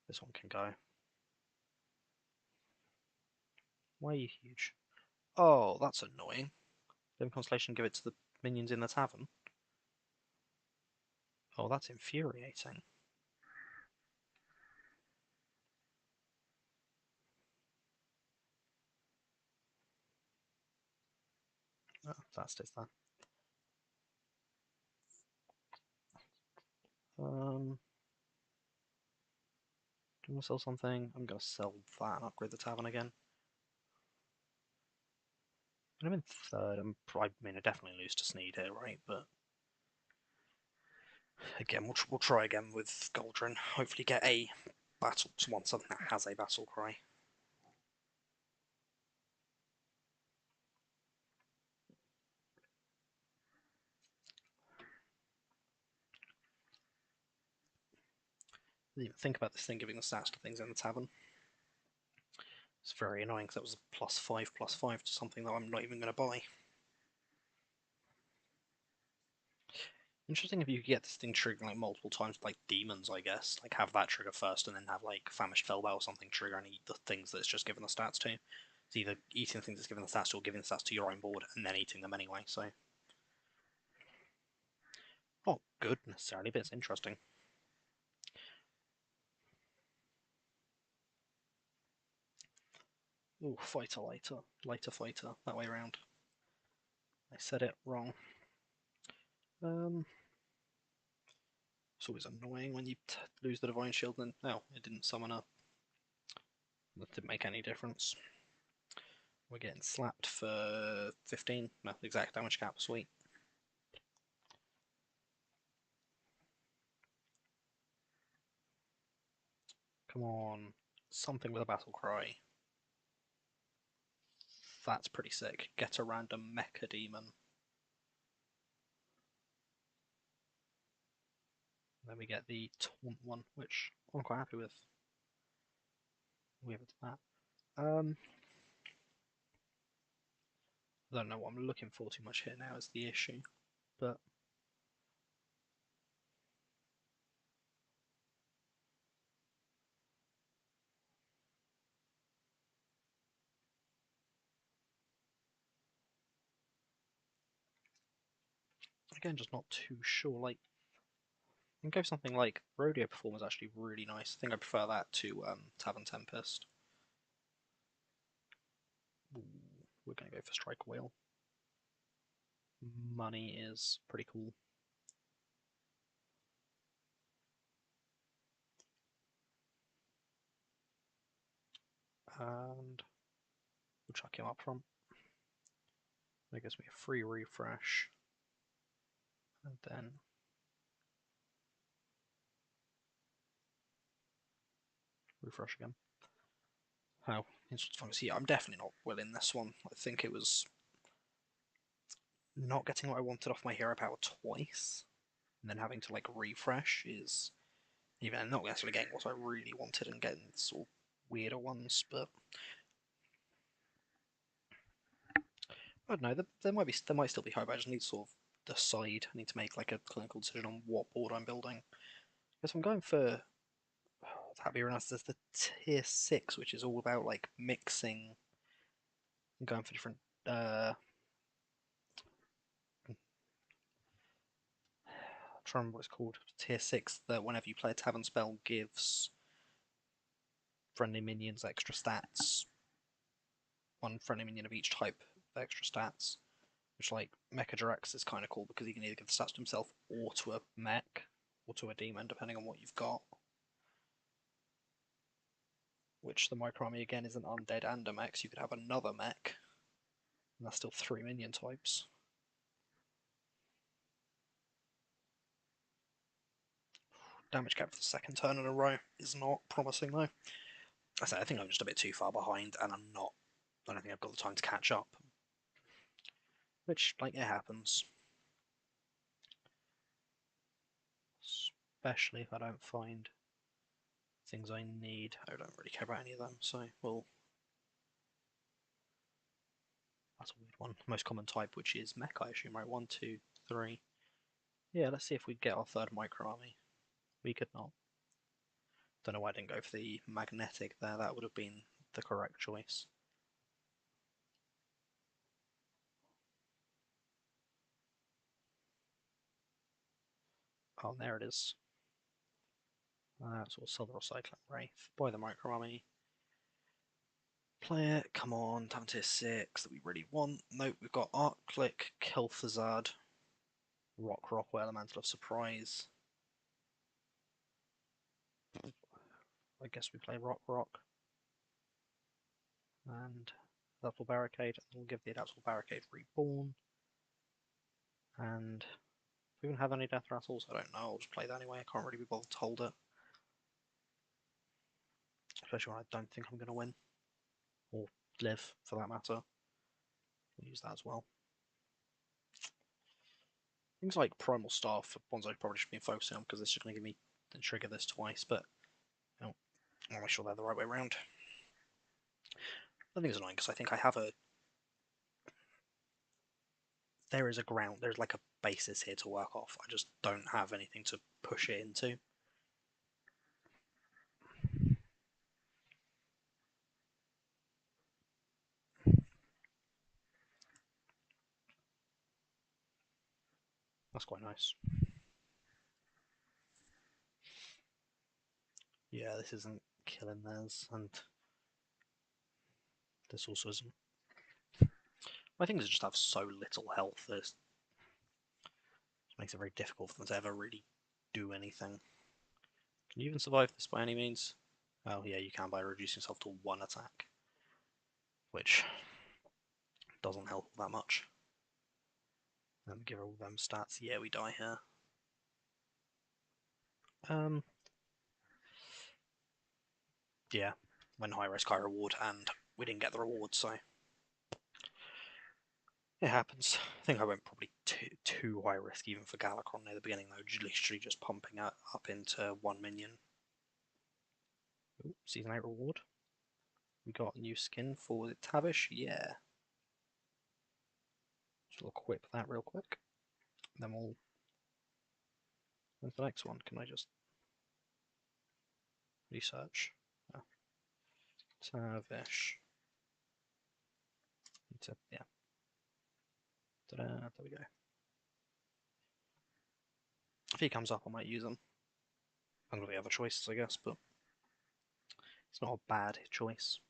This one can go. Why are you huge? Oh, that's annoying. Dim Constellation give it to the minions in the tavern. Oh, that's infuriating. Oh, that's it then. Do I want to sell something? I'm going to sell that and upgrade the tavern again. And I'm in third. I mean, I definitely lose to Sneed here, right? But again, we'll try again with Goldrin. Hopefully, get a battle. Something that has a battle cry. Didn't even think about this thing giving the stats to things in the tavern. It's very annoying because that was a +5/+5 to something that I'm not even going to buy. Interesting if you could get this thing triggering like multiple times, like demons, I guess. Like have that trigger first, and then have like famished Fellbow or something trigger and eat the things that it's just given the stats to. It's either eating the things it's given the stats to, or giving the stats to your own board, and then eating them anyway. So, not good necessarily, but it's interesting. Ooh, fighter later, later fighter, that way around. I said it wrong. It's always annoying when you lose the Divine Shield and no, it didn't summon up. That didn't make any difference. We're getting slapped for 15. No, exact damage cap, sweet. Come on, something with a battle cry. That's pretty sick. Get a random mecha demon. Then we get the taunt one, which I'm quite happy with. We have that. I don't know what I'm looking for too much here now is the issue, but again, just not too sure. Like, I can go something like Rodeo Performer is actually really nice. I think I prefer that to Tavern Tempest. Ooh, we're gonna go for Strike Wheel. Money is pretty cool. And we'll chuck him up front. That gives me a free refresh. And then refresh again. Oh, instant fungus. Yeah, I'm definitely not winning this one. I think it was not getting what I wanted off my hero power twice, and then having to like refresh is even not necessarily getting what I really wanted and getting sort of weirder ones, but I don't know. There might still be hope. I just need to sort of decide. I need to make like a clinical decision on what board I'm building. Because I'm going for that'd be nice. There's the tier 6, which is all about like mixing and going for different. I'm trying to remember what it's called. Tier 6 that whenever you play a tavern spell gives friendly minions extra stats. One friendly minion of each type of extra stats. Which like Mecha Drax is kind of cool because he can either give the stats to himself or to a mech or to a demon, depending on what you've got. Which the Micro Army again is an undead and a mech, so you could have another mech, and that's still 3 minion types. Damage cap for the second turn in a row is not promising though. I think I'm just a bit too far behind, and I don't think I've got the time to catch up. Which, like, it happens. Especially if I don't find things I need. I don't really care about any of them, so we'll. That's a weird one. Most common type, which is mech, I assume, right? 1, 2, 3. Yeah, let's see if we get our third Micro Army. We could not. Don't know why I didn't go for the magnetic there. That would have been the correct choice. Oh, there it is. Sort of Silver or Cyclone Wraith. Buy the Micro Army. Play it. Come on. Down tier 6 that we really want. Nope, we've got Arc Click, Kel'Thuzad, Rock, Elemental of Surprise. I guess we play Rock. And Adaptable Barricade. We'll give the Adaptable Barricade Reborn. And if we even have any Death Rattles, I don't know. I'll just play that anyway. I can't really be bothered to hold it. Especially when I don't think I'm going to win. Or live, for that matter. We'll use that as well. Things like Primal Staff are ones I probably should be focusing on because it's just going to give me and trigger this twice, but you know, I'll make sure they're the right way around. I think it's annoying because I think I have a. There is a ground, there's like a basis here to work off. I just don't have anything to push it into. That's quite nice. Yeah, this isn't killing theirs, and this also isn't. I think they just have so little health. This makes it very difficult for them to ever really do anything. Can you even survive this by any means? Oh yeah, you can by reducing yourself to 1 attack, which doesn't help that much. And give all them stats. Yeah, we die here. Um, yeah, went high risk, high reward, and we didn't get the reward, so It happens. I think I went probably too high risk even for Galakron near the beginning though, literally just pumping it up into 1 minion. Ooh, Season 8 reward. We got a new skin for the Tavish, yeah. So we'll equip that real quick. Then we'll... When's the next one? Can I just... research? Oh. Tavish. Yeah. Ta-da, there we go. If he comes up, I might use him. I'm gonna have other choices, I guess, but it's not a bad choice.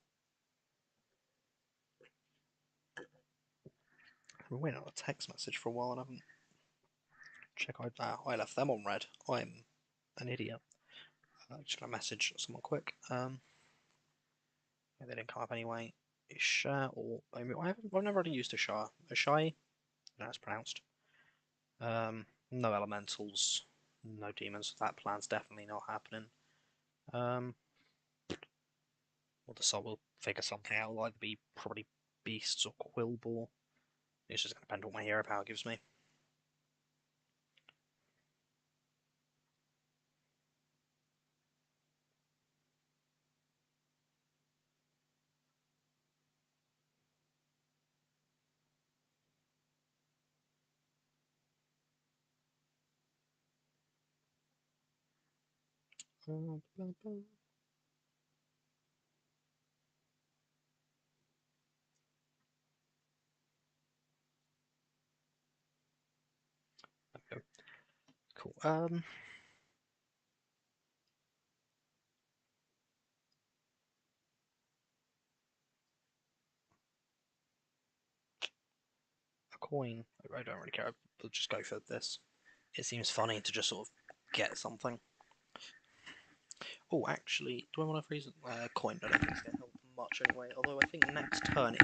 I've been waiting on a text message for a while and I haven't checked out. I left them on red. I'm an idiot. Just gonna message someone quick. Yeah, they didn't come up anyway. Isha or I've never really used Isha. Ishai? No, it's pronounced. No elementals, no demons. That plan's definitely not happening. Well, the soul will figure something out. It'll either be probably beasts or Quillbore. It's just gonna depend on what my hero power gives me. Cool. A coin. I don't really care. I'll just go for this. It seems funny to just sort of get something. Oh, actually, do I want to freeze coin? I don't think it's going to help much anyway. Although I think next turn,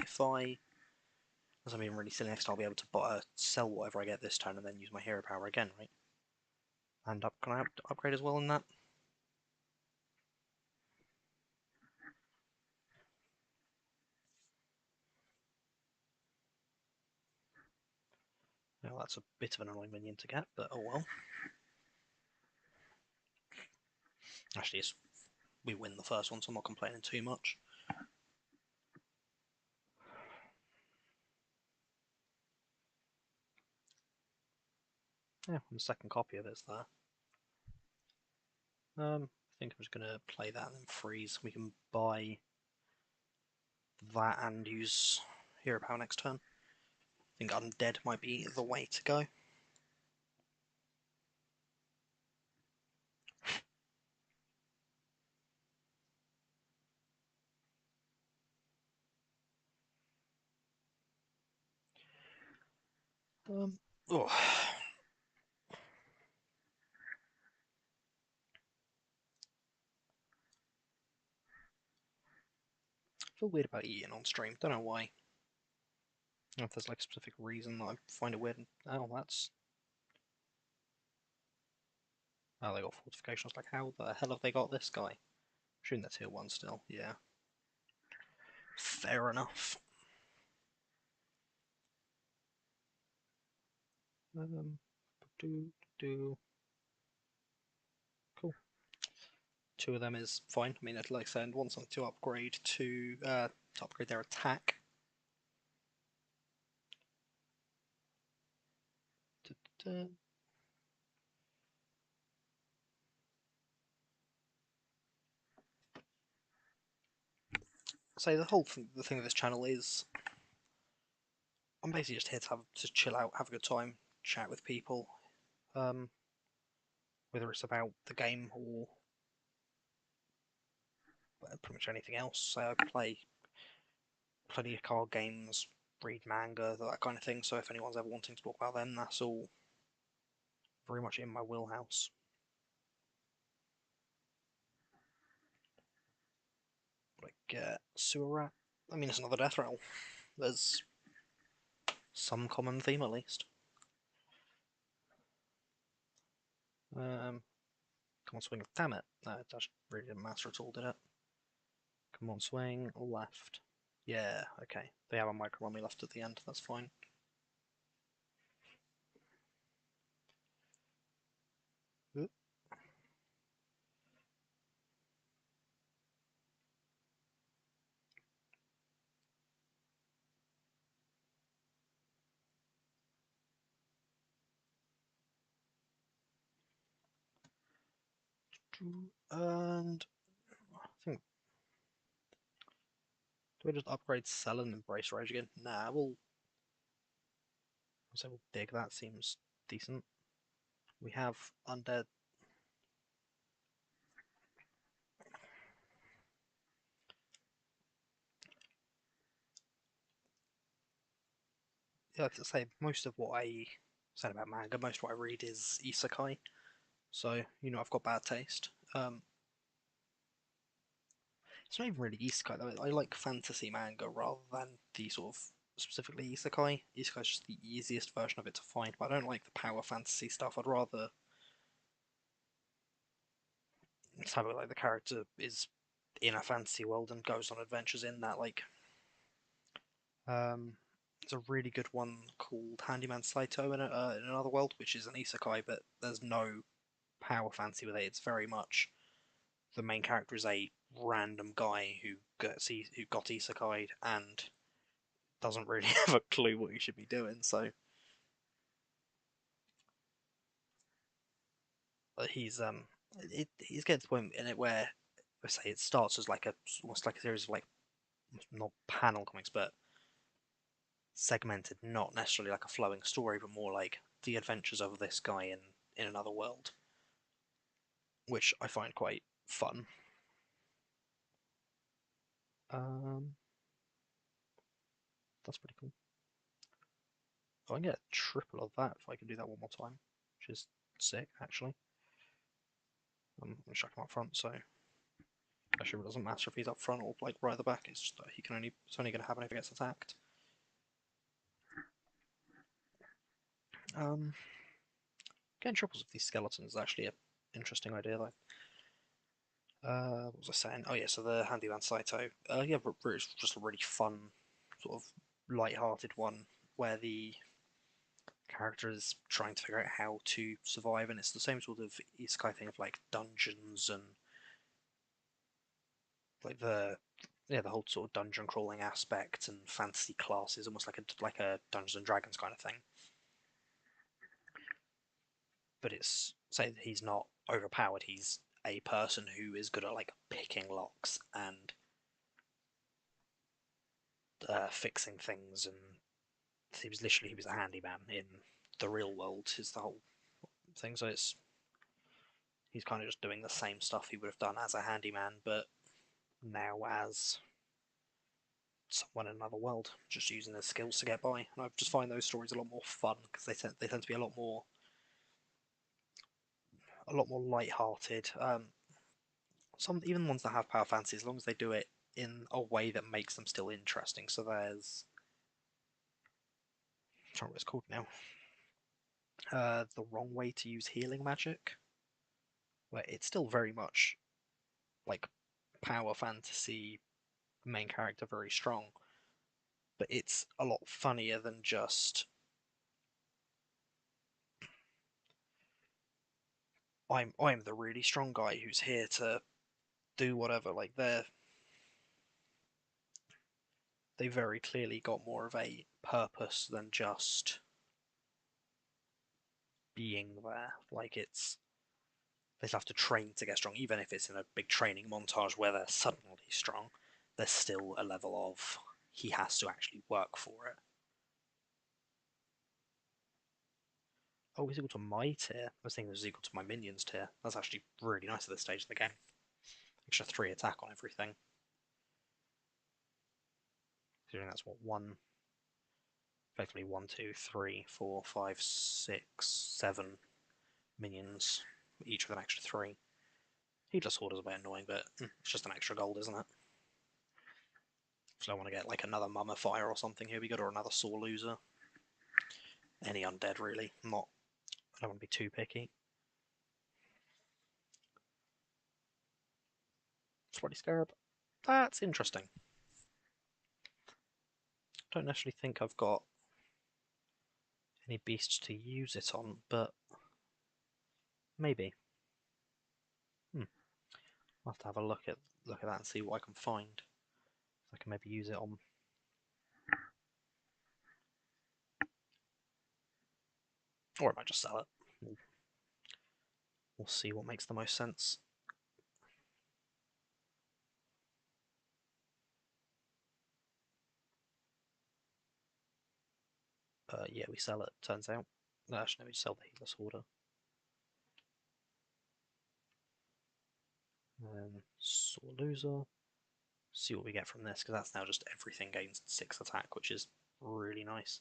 as I'm even really silly, next turn I'll be able to sell whatever I get this turn and then use my hero power again, right? And can I upgrade as well in that? Well, that's a bit of an annoying minion to get, but oh well. Actually, we win the first one, so I'm not complaining too much. Yeah, the second copy of it's there. I think I'm just going to play that and then freeze. We can buy that and use hero power next turn. I think undead might be the way to go. Oh. I feel weird about eating on stream. Don't know why. I don't know if there's like a specific reason that I find it weird. Oh, that's... Oh, they got fortifications. Like, how the hell have they got this guy? Shooting the tier 1 still. Yeah. Fair enough. Do. Cool. Two of them is fine. I mean, like I said, want something to upgrade to upgrade their attack. So the thing of this channel is, I'm basically just here to chill out, have a good time, chat with people, whether it's about the game or pretty much anything else. So I play plenty of card games, read manga, that kind of thing. So if anyone's ever wanting to talk about them, that's all very much in my wheelhouse. Like sewer rat. I mean, it's another death rattle. There's some common theme at least. Come on, swing. Damn it. No, it just really didn't matter at all, did it? Come on, swing. Left. Yeah, okay. They have a micro rummy left at the end, that's fine. And I think, do we just upgrade Sell and Embrace Rage again? Nah, we'll dig. That seems decent. We have Undead. Yeah, like I say, most of what I said about manga, most of what I read is isekai. So, I've got bad taste. It's not even really isekai though. I like fantasy manga rather than the sort of specifically isekai. Isekai is just the easiest version of it to find, but I don't like the power fantasy stuff. I'd rather just have it like the character is in a fantasy world and goes on adventures in that. Like, there's a really good one called Handyman Saito in another world, which is an isekai, but there's no power fantasy with it. It's very much the main character is a random guy who got isekai'd and doesn't really have a clue what he should be doing. So he's getting to the point in it where I say it starts as like almost like a series of like not panel comics, but segmented, not necessarily like a flowing story, but more like the adventures of this guy in another world, which I find quite fun. Um, that's pretty cool. Oh, I can get a triple of that if I can do that one more time, which is sick actually. I'm gonna chuck him up front, so actually it doesn't matter if he's up front or like right at the back. It's just that it's only gonna happen if he gets attacked. Um, Getting triples of these skeletons is actually an interesting idea though. What was I saying? Oh yeah, so the Handyman Saito. Yeah, but it's just a really fun, sort of light-hearted one where the character is trying to figure out how to survive, and it's the same sort of isekai thing of like dungeons and like the whole sort of dungeon crawling aspect and fantasy classes, almost like a Dungeons and Dragons kind of thing. But it's say that he's not overpowered. He's a person who is good at like picking locks and fixing things, and he was a handyman in the real world. Is the whole thing. So he's kind of just doing the same stuff he would have done as a handyman, but now as someone in another world, just using his skills to get by. And I just find those stories a lot more fun because they tend to be a lot more light-hearted. Some even ones that have power fantasy, as long as they do it in a way that makes them still interesting. So there's, I don't know what it's called now. The wrong way to use healing magic, where it's still very much like power fantasy, main character very strong, but it's a lot funnier than just I'm the really strong guy who's here to do whatever. Like they very clearly got more of a purpose than just being there. Like they have to train to get strong, even if it's in a big training montage where they're suddenly strong. There's still a level of he has to actually work for it. Oh, it's equal to my tier. I was thinking it was equal to my minions tier. That's actually really nice at this stage of the game. Extra 3 attack on everything. Considering that's what effectively 1, 2, 3, 4, 5, 6, 7 minions, each with an extra 3. Heedless Horde is a bit annoying, but it's just an extra gold, isn't it? So I want to get like another Mummifier or something here we go, or another Sore Loser. Any undead really. I don't want to be too picky. Sweaty Scarab. That's interesting. Don't necessarily think I've got any beasts to use it on, but maybe. I'll have to have a look at that and see what I can find. I can maybe use it on. Or I might just sell it. We'll see what makes the most sense. Yeah, we sell it, turns out. No, actually, no, we sell the Heedless Order. And then Sore Loser. See what we get from this, because that's now just everything gains 6 attack, which is really nice.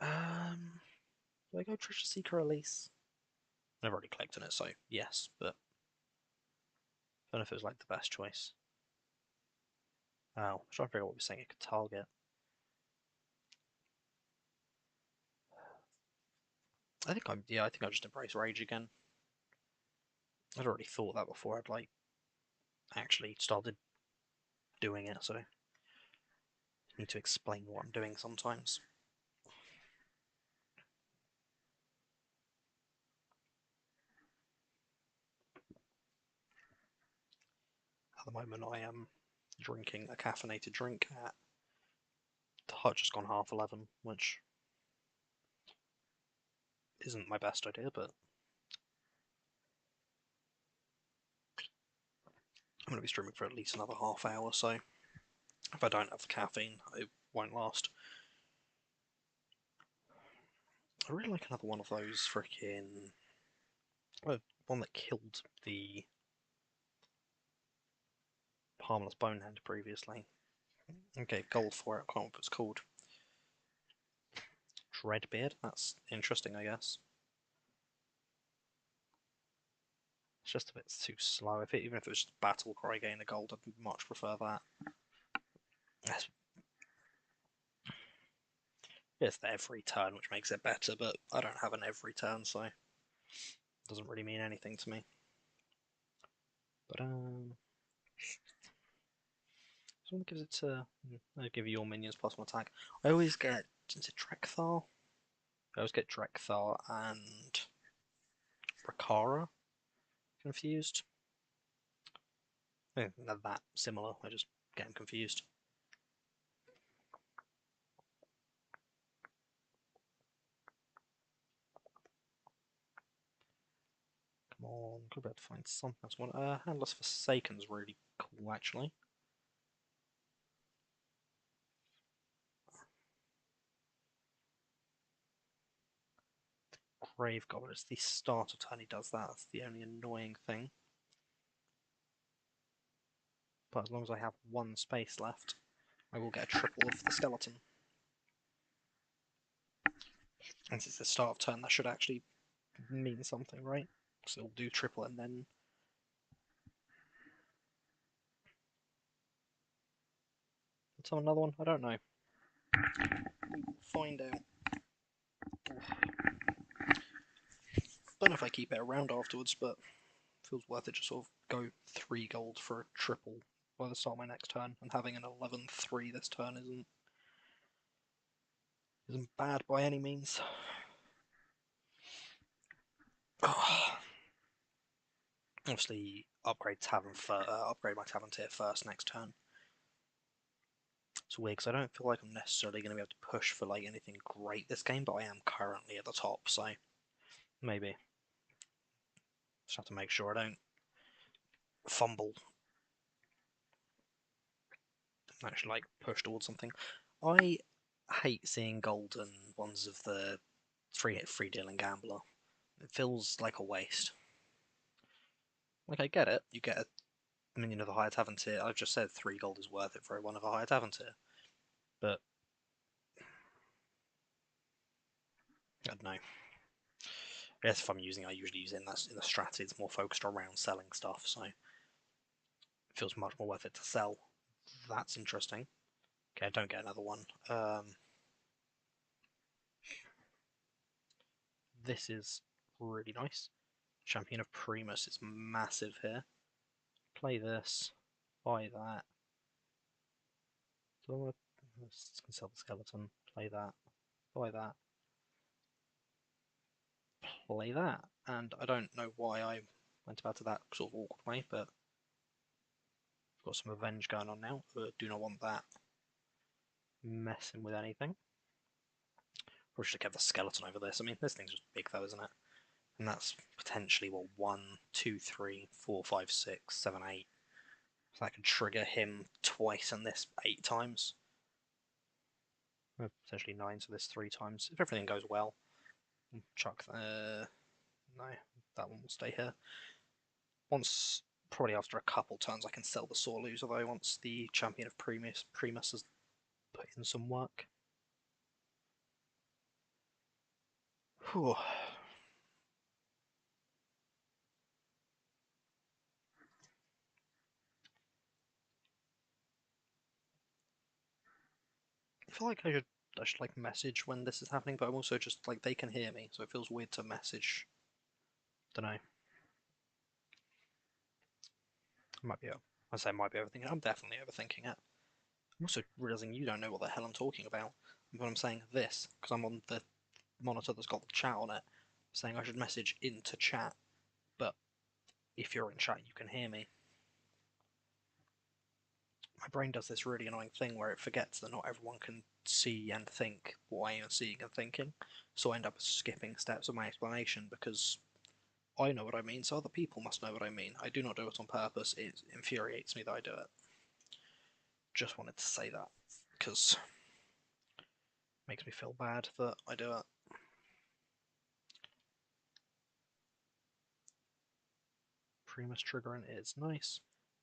Do I go Treasure Seeker Release? I've already clicked on it, so yes, but I don't know if it was like the best choice. Oh, I'm trying to figure out what we're saying it could target. I think I just embrace Rage again. I'd already thought that before I'd like actually started doing it, so I need to explain what I'm doing sometimes. At the moment, I am drinking a caffeinated drink at just gone 11:30, which isn't my best idea, but I'm going to be streaming for at least another half hour, so if I don't have the caffeine, it won't last. I really like another one of those freaking one that killed the harmless bonehand previously. Okay, gold for it. I can't remember what it's called. Dreadbeard. That's interesting, I guess. It's just a bit too slow. Even if it was just battle cry gain a gold, I'd much prefer that. It's the every turn, which makes it better, but I don't have an every turn, so it doesn't really mean anything to me. But someone gives it to. I give you your minions plus 1 attack. I always get. Is it Drekthar? I always get Drekthar and Rakara confused. I think they're that similar. I just get them confused. Come on, could be able to find something else. Handless Forsaken's really cool, actually. Grave Goblin, it's the start of turn he does that. That's the only annoying thing. But as long as I have 1 space left, I will get a triple of the skeleton. And since it's the start of turn, that should actually mean something, right? So it'll do triple and then. Let's have another one? I don't know. We'll find out. Don't know if I keep it around afterwards, but it feels worth it. Just sort of go 3 gold for a triple by the start of my next turn, and having an 11-3 this turn isn't bad by any means. Obviously, upgrade my tavern tier first next turn. It's weird because I don't feel like I'm necessarily going to be able to push for like anything great this game, but I am currently at the top, so maybe. Just have to make sure I don't fumble. Actually, like push towards something. I hate seeing golden ones of the free dealing gambler. It feels like a waste. Like I get it, you get a minion of a higher tavern tier. I've just said 3 gold is worth it for one of a higher tavern tier, but I don't know. I guess if I'm using, I usually use it in the strat. It's more focused around selling stuff, so it feels much more worth it to sell. That's interesting. Okay, I don't get another one. This is really nice. Champion of Primus is massive here. Play this, buy that. So I can sell the skeleton, play that, buy that, play that. And I don't know why I went about it that sort of awkward way, but I've got some revenge going on now. Do not want that messing with anything. Probably should have kept the skeleton over this. I mean, this thing's just big though, isn't it? And that's potentially what 1, 2, 3, 4, 5, 6, 7, 8. So that could trigger him twice and this 8 times. Essentially 9, so this 3 times. If everything goes well, chuck no, that one will stay here. Once, probably after a couple turns, I can sell the sore loser though. Once the champion of Primus has put in some work. Whew. I feel like I should like message when this is happening, but I'm also just like they can hear me, so it feels weird to message. Don't know. Might be. I say might be overthinking. I'm definitely overthinking it. I'm also realizing you don't know what the hell I'm talking about. But I'm saying this because I'm on the monitor that's got the chat on it, saying I should message into chat. But if you're in chat, you can hear me. My brain does this really annoying thing where it forgets that not everyone can see and think what I am seeing and thinking. So I end up skipping steps of my explanation because I know what I mean, so other people must know what I mean. I do not do it on purpose. It infuriates me that I do it. Just wanted to say that because it makes me feel bad that I do it. Primus triggering is nice,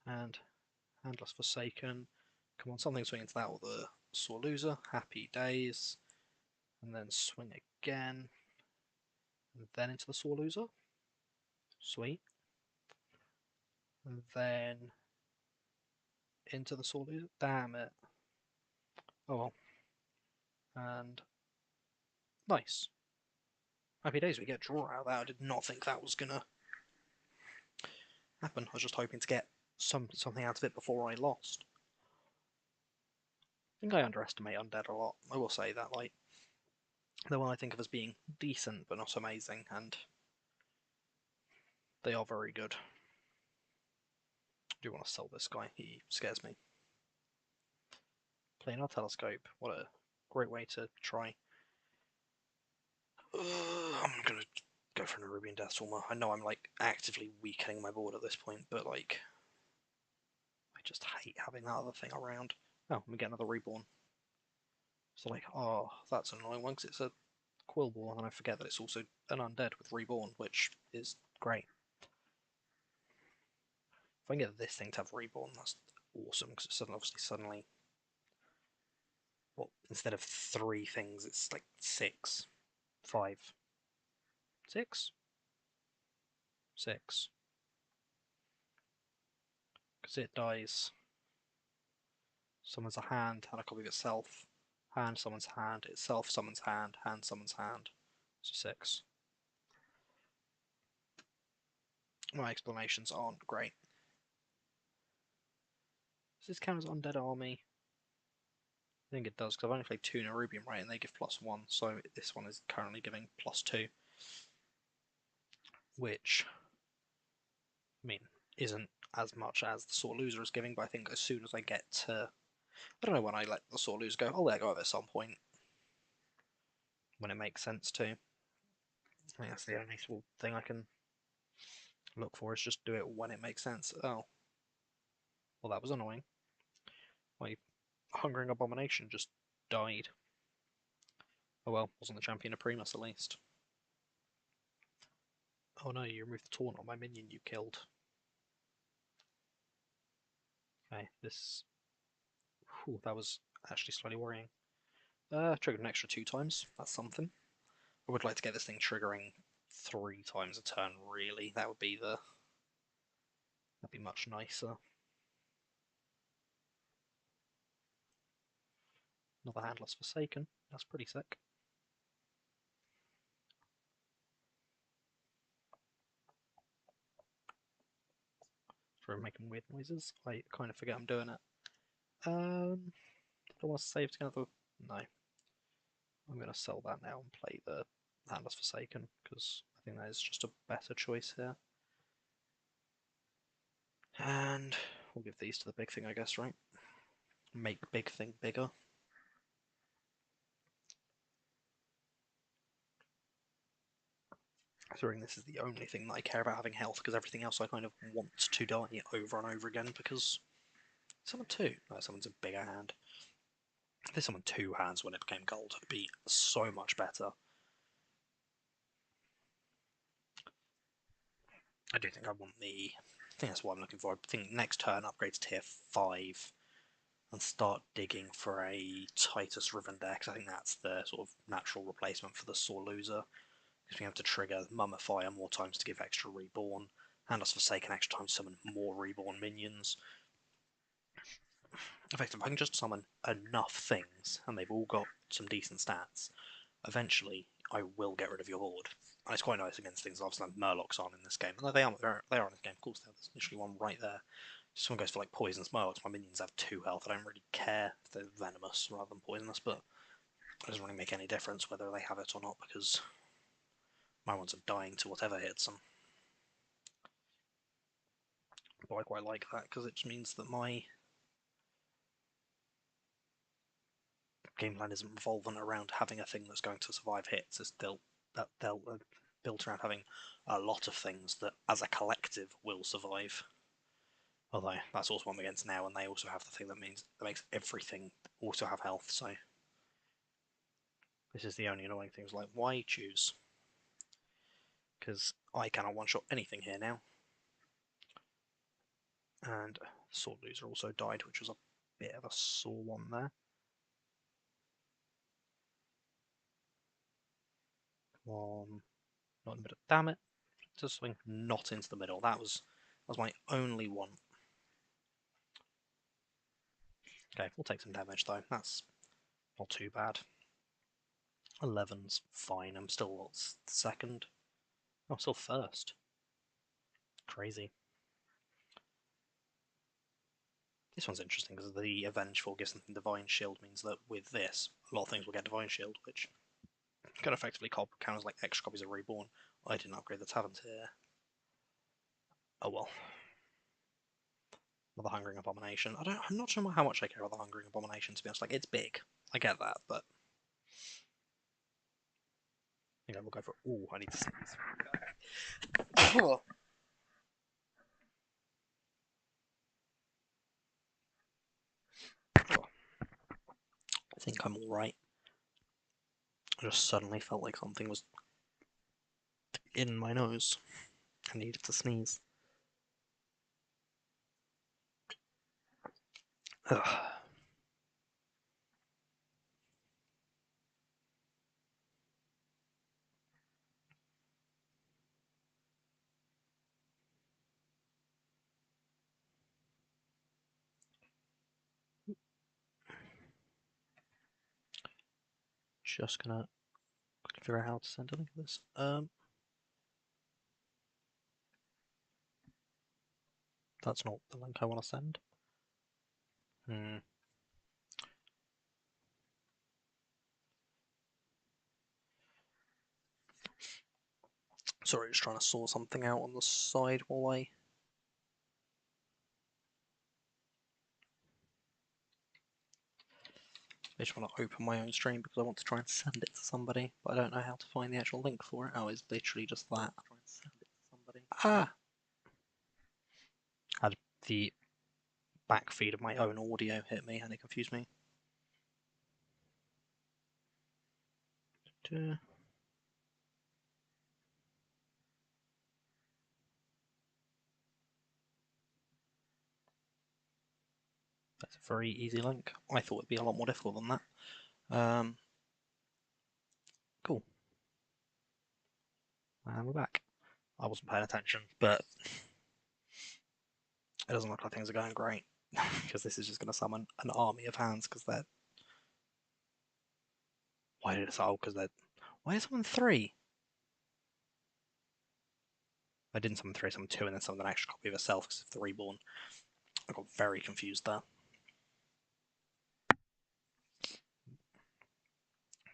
and Handless Forsaken. Come on, something swing into that or the sore loser. Happy days, and then swing again, and then into the sore loser. Sweet, and then into the sore loser. Damn it. Oh well. And nice. Happy days. We get a draw out of that. I did not think that was gonna happen. I was just hoping to get something out of it before I lost. I think I underestimate Undead a lot. I will say that, like, they're one I think of as being decent but not amazing, and they are very good. I do want to sell this guy. He scares me. Playing our telescope. What a great way to try. I'm gonna go for an Nerubian Deathstormer. I know I'm like actively weakening my board at this point, but like, I just hate having that other thing around. Oh, we get another Reborn. So like, oh, that's an annoying one because it's a Quillball, and I forget that it's also an undead with Reborn, which is great. If I can get this thing to have Reborn, that's awesome because it's suddenly, well, instead of 3 things, it's like 6, 5, 6, 6. Because it dies, summons a hand and a copy of itself. Hand summons hand, itself summons hand, hand summons hand. So 6. My explanations aren't great. Does this count as Undead Army? I think it does, because I've only played 2 Nerubian, right, and they give +1, so this one is currently giving +2. Which, I mean, isn't as much as the sore loser is giving, but I think as soon as I get to... I don't know when I let the sore loser go, I'll let go of it at some point. When it makes sense to. I think that's the only sort of thing I can look for, is just do it when it makes sense. Oh. Well, that was annoying. My Hungering Abomination just died. Oh well, wasn't the champion of Primus at least. Oh no, you removed the taunt on my minion you killed. Okay, this... Whew, that was actually slightly worrying. Triggered an extra 2 times, that's something. I would like to get this thing triggering 3 times a turn, really. That'd be much nicer. Another Handless Forsaken, that's pretty sick. For making weird noises, I kind of forget I'm doing it. Do I want to save together? No. I'm going to sell that now and play the Handless Forsaken, because I think that is just a better choice here. And we'll give these to the big thing, I guess, right? Make big thing bigger. Considering this is the only thing that I care about having health, because everything else I kind of want to die over and over again, because... Summon 2. No, someone's a bigger hand. If they summoned 2 hands when it became gold, it'd be so much better. I do think I want the... I think that's what I'm looking for. I think next turn upgrade to tier 5 and start digging for a Titus Riven deck. I think that's the sort of natural replacement for the Sore Loser. Because we have to trigger Mummifier more times to give extra Reborn, and us Forsaken extra time to summon more Reborn minions. Effectively, if I can just summon enough things, and they've all got some decent stats, eventually I will get rid of your board. And it's quite nice against things obviously like Murlocs aren't in this game. And they are in this game, of course. There's literally one right there. If someone goes for like poisonous Murlocs, my minions have 2 health. I don't really care if they're venomous rather than poisonous, but it doesn't really make any difference whether they have it or not because my ones are dying to whatever hits them. But I quite like that because it just means that my game plan isn't revolving around having a thing that's going to survive hits. It's built around having a lot of things that, as a collective, will survive. Although that's also what I'm against now, and they also have the thing that makes everything also have health. So this is the only annoying thing. Like, why choose? Because I cannot one-shot anything here now. And Sword Loser also died, which was a bit of a sore one there. Come on, not in the middle. Damn it! Just swing not into the middle. That was my only one. Okay, we'll take some damage though. That's not too bad. 11's fine. I'm still second. Oh, I'm still first. Crazy. This one's interesting because the Avengeful gives them Divine Shield means that with this, a lot of things will get Divine Shield, which can effectively count as like extra copies of Reborn. I didn't upgrade the Taverns here. Oh well. The Hungering Abomination. I'm not sure how much I care about the Hungering Abomination, to be honest. Like, it's big. I get that, but you know, we'll go for... Ooh, I need to sneeze. Oh. I think I'm alright. I just suddenly felt like something was in my nose. I needed to sneeze. Ugh. Just gonna figure out how to send a link to this. That's not the link I want to send. Sorry, just trying to sort something out on the side while I... I just want to open my own stream because I want to try and send it to somebody, but I don't know how to find the actual link for it. Oh, it's literally just that. Try and send it to somebody. Ah! Had the back feed of my own audio hit me and it confused me. That's a very easy link. I thought it'd be a lot more difficult than that. Cool. And we're back. I wasn't paying attention, but it doesn't look like things are going great. Because this is just going to summon an army of hands, because they're... Why did it say... Oh, because they're... Why is someone 3? I didn't summon 3, I summoned 2, and then summoned an extra copy of herself because of the Reborn. I got very confused there.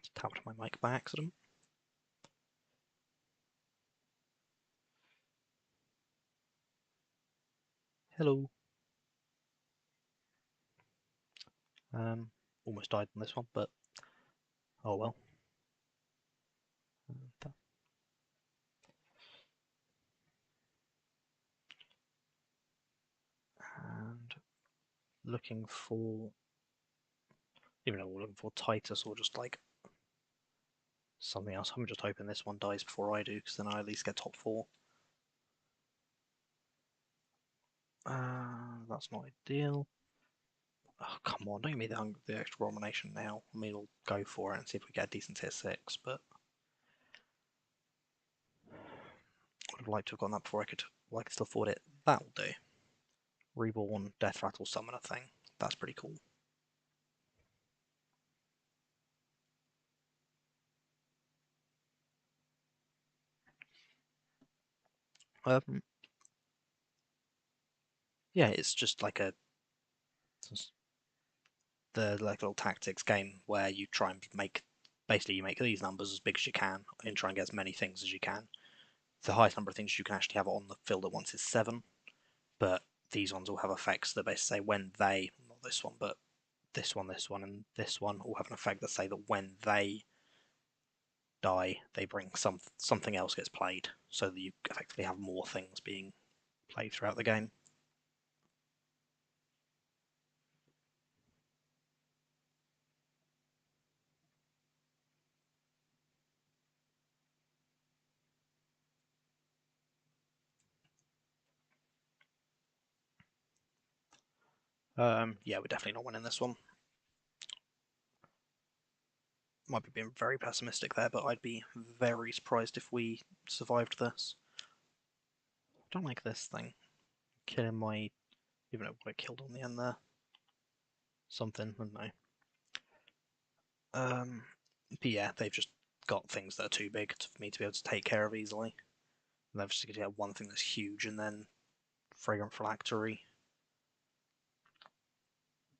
Just tapped my mic by accident. Hello. Almost died on this one, but oh well. And looking for... Even though we're looking for Titus or just like something else. I'm just hoping this one dies before I do, because then I at least get top 4. That's not ideal. Oh, come on, don't give me the extra Romination now. I mean, we'll go for it and see if we get a decent tier 6, but I would like to have gone that before I could still afford it. That'll do. Reborn, Death Rattle, Summoner thing. That's pretty cool. Yeah, it's just like the like little tactics game where you try and basically you make these numbers as big as you can and try and get as many things as you can. The highest number of things you can actually have on the field at once is 7, but these ones all have effects that basically say when they, not this one, but this one, and this one all have an effect that say that when they die, they bring something else gets played, so that you effectively have more things being played throughout the game. Yeah, we're definitely not winning this one. Might be being very pessimistic there, but I'd be very surprised if we survived this. I don't like this thing. Killing my... even though I killed on the end there. Something, I don't know. But yeah, they've just got things that are too big for me to be able to take care of easily. And they've just got to get one thing that's huge, and then Fragrant Phylactery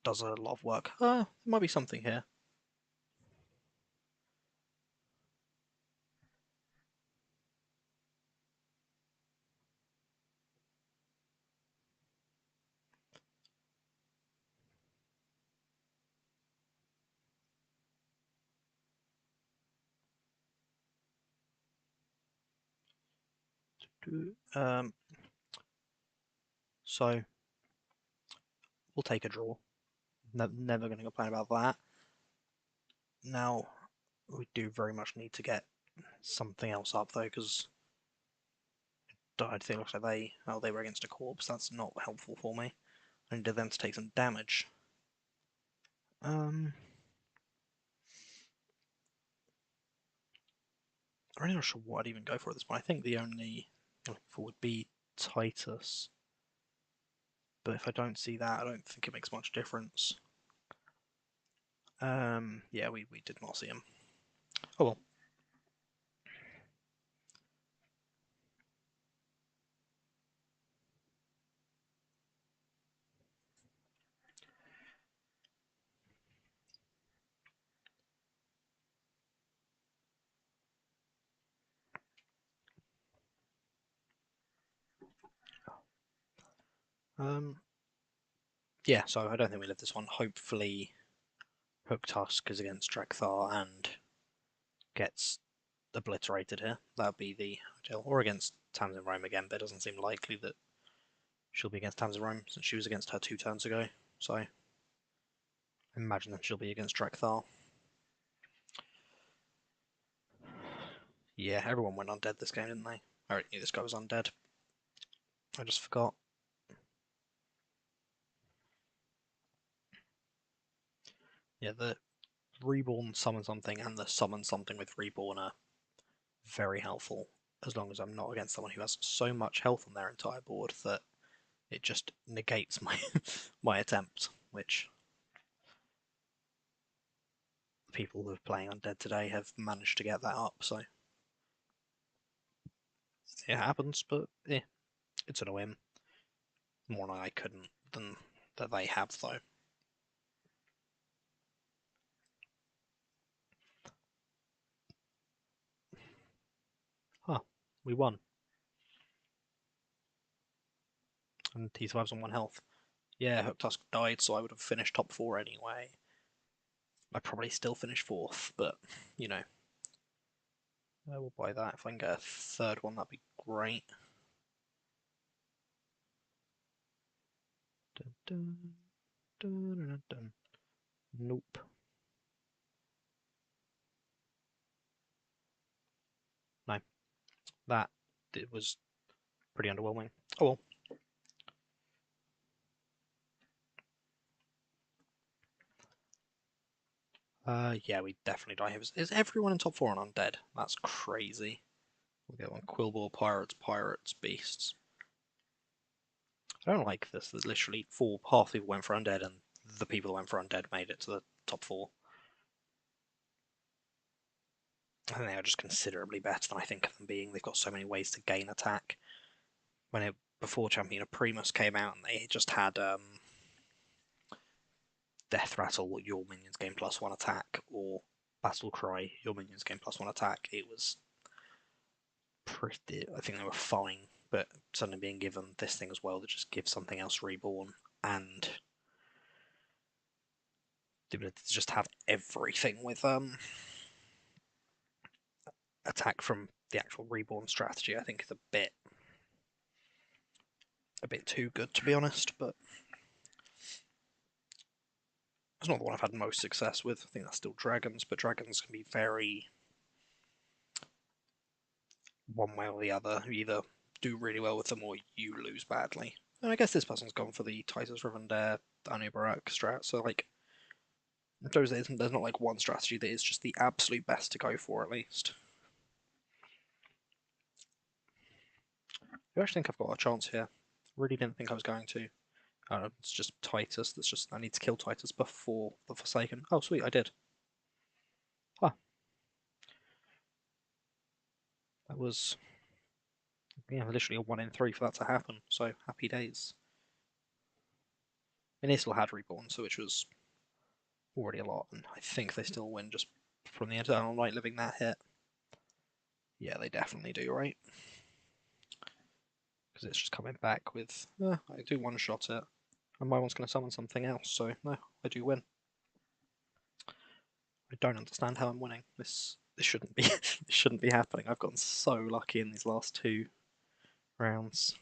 does a lot of work. There might be something here. Um, so we'll take a draw. Never going to complain about that. Now, we do very much need to get something else up though, because I think it looks like they were against a corpse. That's not helpful for me. I needed them to take some damage. I'm really not sure what I'd even go for at this point. I think the only for would be Titus, but if I don't see that, I don't think it makes much difference. Yeah, we did not see him. Oh well. Yeah, so I don't think we live this one. Hopefully, Hook Tusk is against Drekthar and gets obliterated here. That would be the ideal. Or against Tamsin Rome again, but it doesn't seem likely that she'll be against Tamsin Rome since she was against her 2 turns ago. So I imagine that she'll be against Drekthar. Yeah, everyone went undead this game, didn't they? I already knew this guy was undead. I just forgot. Yeah, the Reborn summon something and the summon something with Reborn are very helpful, as long as I'm not against someone who has so much health on their entire board that it just negates my my attempt, which the people who are playing undead today have managed to get that up, so it happens, but yeah, it's an win. More than I couldn't than that they have though. Huh, we won. And he survives on 1 health. Yeah, Hook Tusk died, so I would have finished top 4 anyway. I'd probably still finish 4th, but you know, I will buy that. If I can get a 3rd one, that'd be great. Dun, dun, dun, dun, dun. Nope. No, that it was pretty underwhelming. Oh well. Yeah, we definitely die here. Is everyone in top 4 on undead? That's crazy. We get one Quillball, Pirates, Beasts. I don't like this. There's literally half the people went for undead, and the people that went for undead made it to the top 4. I think they are just considerably better than I think of them being. They've got so many ways to gain attack. Before Champion of Primus came out, and they just had Death Rattle, your minions gain +1 attack, or Battle Cry, your minions gain +1 attack. It was pretty. I think they were fine, but suddenly being given this thing as well that just gives something else reborn, and the ability to just have everything with attack from the actual reborn strategy, I think is a bit too good, to be honest. But it's not the one I've had most success with. I think that's still dragons, but dragons can be very one way or the other. You either do really well with them or you lose badly. And I guess this person's gone for the Titus Rivendare Anu Barak strat, so like there's not like one strategy that is just the absolute best to go for, at least. I actually think I've got a chance here. Really didn't think I was going to. It's just Titus. That's just I need to kill Titus before the Forsaken. Oh, sweet, I did. Huh. That was literally a 1 in 3 for that to happen. So happy days. And they still had Reborn, so which was already a lot, and I think they still win just from the Eternal Night living that hit. Yeah, they definitely do, right? Because it's just coming back with, I do one-shot it, and my one's going to summon something else, so no, I do win. I don't understand how I'm winning. This shouldn't be this shouldn't be happening. I've gotten so lucky in these last 2 rounds.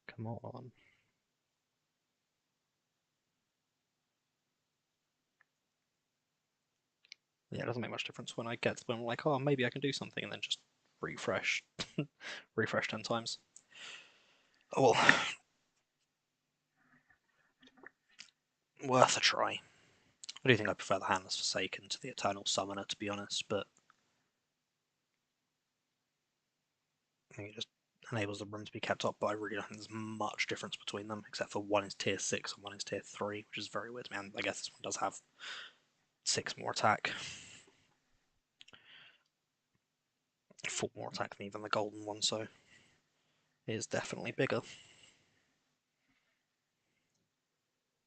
Come on. Yeah, it doesn't make much difference when I get to when I'm like, oh, maybe I can do something, and then just refresh, refresh 10 times. Oh well, worth a try. I do think I prefer the Handless Forsaken to the Eternal Summoner, to be honest, but I think it just enables the room to be kept up, but I really don't think there's much difference between them, except for one is tier 6 and one is tier 3, which is very weird to me. And I guess this one does have 6 more attack. 4 more attack than even the golden one, so it is definitely bigger.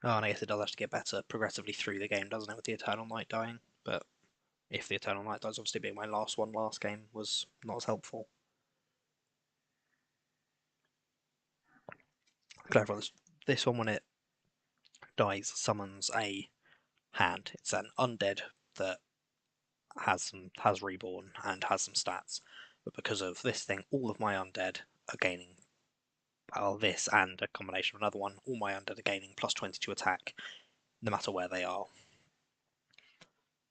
Oh, and I guess it does have to get better progressively through the game, doesn't it, with the Eternal Night dying? But if the Eternal Night dies, obviously being my last game was not as helpful. Clever. This one, when it dies, summons a hand. It's an undead that has reborn and has some stats. But because of this thing, all of my undead are gaining, well, this and a combination of another one, all my undead are gaining +20 to attack, no matter where they are.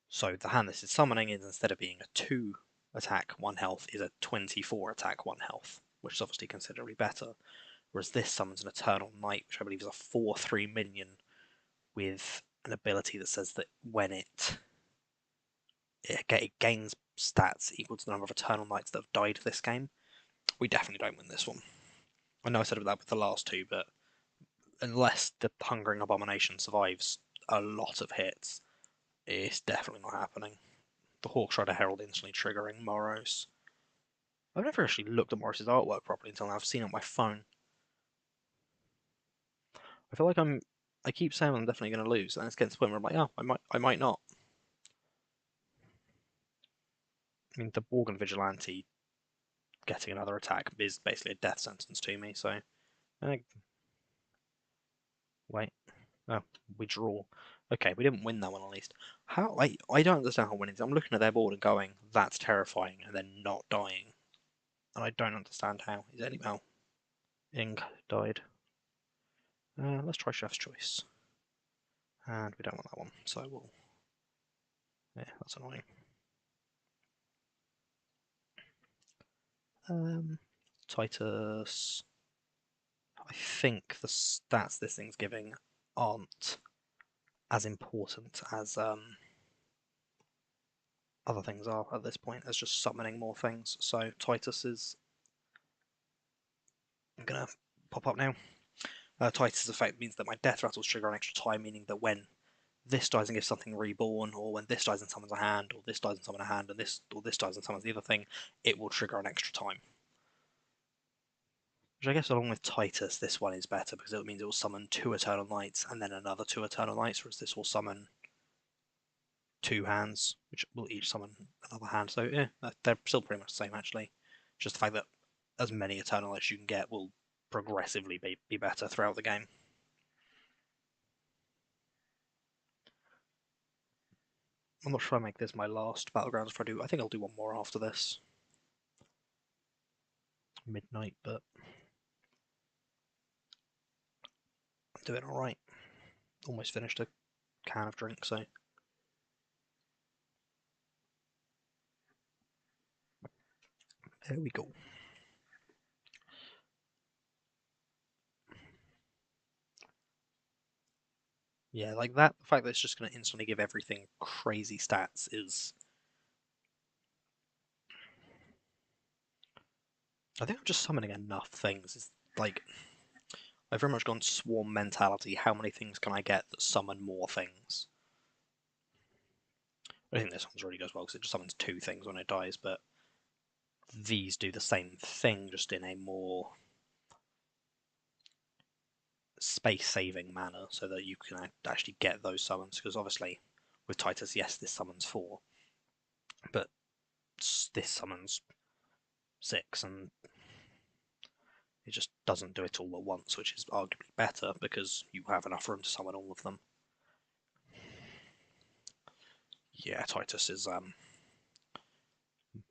So the hand this is summoning is, instead of being a 2 attack 1 health, is a 24 attack 1 health, which is obviously considerably better. Whereas this summons an Eternal Night, which I believe is a 4/3 minion with an ability that says that when it gains stats equal to the number of Eternal Knights that have died this game. We definitely don't win this one. I know I said that with the last 2, but unless the Hungering Abomination survives a lot of hits, it's definitely not happening. The Hawkstrider Herald instantly triggering Moros. I've never actually looked at Morris's artwork properly until now. I've seen it on my phone. I feel like I keep saying I'm definitely going to lose, and it's getting to the point where I'm like, oh, I might not. I mean, the Worgen Vigilante getting another attack is basically a death sentence to me, so wait. Oh, we draw. Okay, we didn't win that one at least. How? I don't understand how winning is. I'm looking at their board and going, that's terrifying, and then not dying. And I don't understand how. Is any well, Ing died. Let's try Chef's Choice. And we don't want that one, so we'll Yeah, that's annoying. Titus. I think the stats this thing's giving aren't as important as other things are at this point as just summoning more things. So Titus is gonna pop up now. Titus' effect means that my death rattles trigger an extra time, meaning that when this dies and gives something reborn, or when this dies and summons a hand, or this dies and summons a hand, and this dies and summons the other thing, it will trigger an extra time. Which I guess along with Titus, this one is better because it means it will summon 2 Eternal Knights and then another 2 Eternal Knights, whereas this will summon 2 hands, which will each summon another hand. So yeah, they're still pretty much the same actually. Just the fact that as many Eternal Knights you can get will progressively be better throughout the game. I'm not sure I make this my last Battlegrounds if I do. I think I'll do one more after this. Midnight, but I'm doing alright. Almost finished a can of drink, so there we go. Yeah, like that, the fact that it's just going to instantly give everything crazy stats is... I think I'm just summoning enough things. It's like, I've very much gone swarm mentality. How many things can I get that summon more things? I think this one's really goes well because it just summons 2 things when it dies, but these do the same thing just in a more space-saving manner so that you can actually get those summons, because obviously with Titus, yes, this summons 4, but this summons 6, and it just doesn't do it all at once, which is arguably better because you have enough room to summon all of them. Yeah, Titus is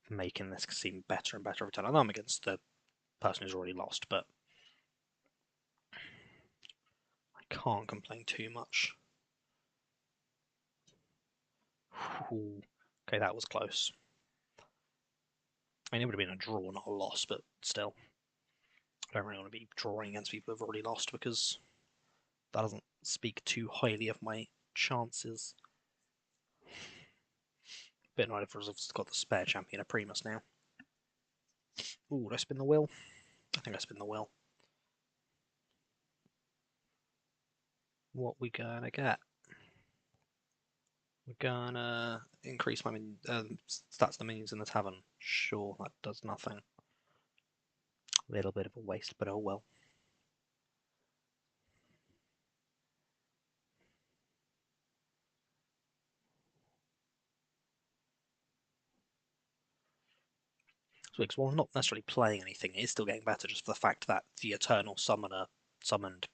making this seem better and better every time. I know I'm against the person who's already lost, but I can't complain too much. Ooh. Okay, that was close. I mean, it would have been a draw, not a loss, but still. I don't really want to be drawing against people who've already lost because that doesn't speak too highly of my chances. Bit annoyed if I've got the spare champion of Primus now. Ooh, did I spin the wheel? I think I spin the wheel. What we gonna get? We're gonna increase my stats of the minions in the tavern. Sure, that does nothing. A little bit of a waste, but oh well. So, while I'm not necessarily playing anything, it is still getting better just for the fact that the Eternal Summoner summoned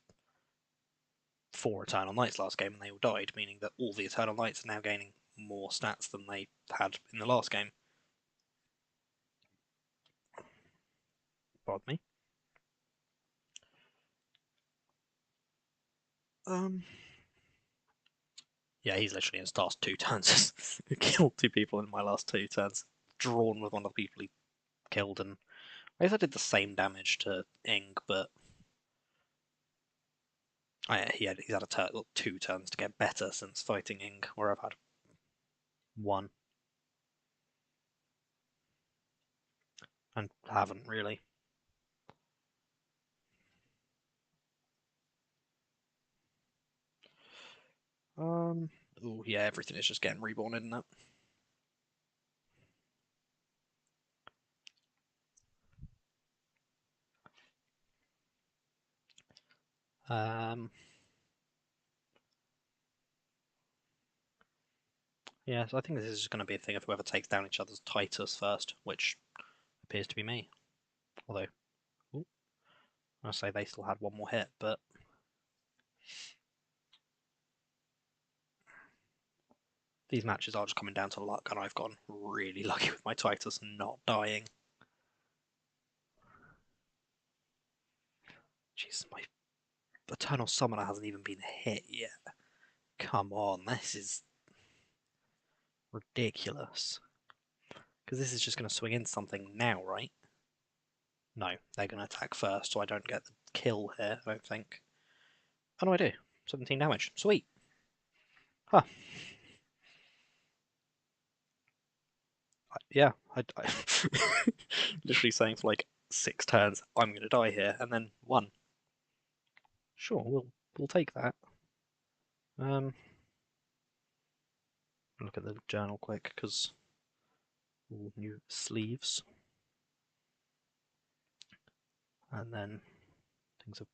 4 Eternal Knights last game and they all died, meaning that all the Eternal Knights are now gaining more stats than they had in the last game. Pardon me. Yeah, he's literally in his last 2 turns. Killed 2 people in my last 2 turns. Drawn with one of the people he killed, and I guess I did the same damage to Ing, but he's had 2 turns to get better since fighting Ing, where I've had 1. And haven't really. Oh yeah, everything is just getting reborn, isn't it? Yeah, so I think this is just going to be a thing of whoever takes down each other's Titus first, which appears to be me. Although, I say they still had 1 more hit, but these matches are just coming down to luck, and I've gotten really lucky with my Titus not dying. Jeez, my Eternal Summoner hasn't even been hit yet. Come on, this is... Ridiculous. Because this is just going to swing into something now, right? No, they're going to attack first, so I don't get the kill here, I don't think. Oh no, I do. 17 damage. Sweet. Huh. Yeah, I literally saying for like 6 turns, I'm going to die here, and then 1. Sure, we'll take that. Look at the journal quick, because all new sleeves. And then things are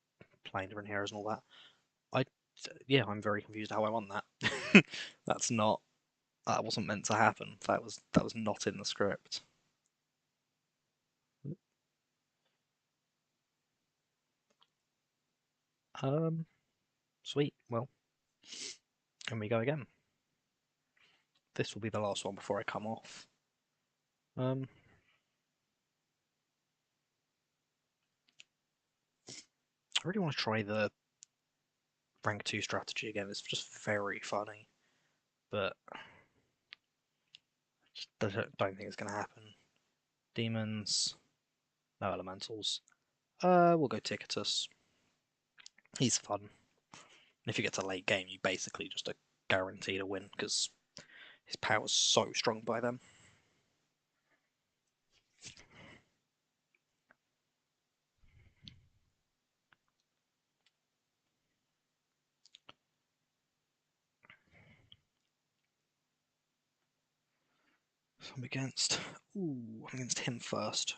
playing different heroes and all that. Yeah, I'm very confused how I won that. That wasn't meant to happen. That was not in the script. Sweet. Well, and we go again. This will be the last one before I come off. I really want to try the rank 2 strategy again. It's just very funny, but I just don't think it's going to happen. Demons, no elementals. We'll go Ticketus. He's fun. And if you get to late game, you basically just are guaranteed a win because his power's so strong by then. So I'm against. Ooh, I'm against him first.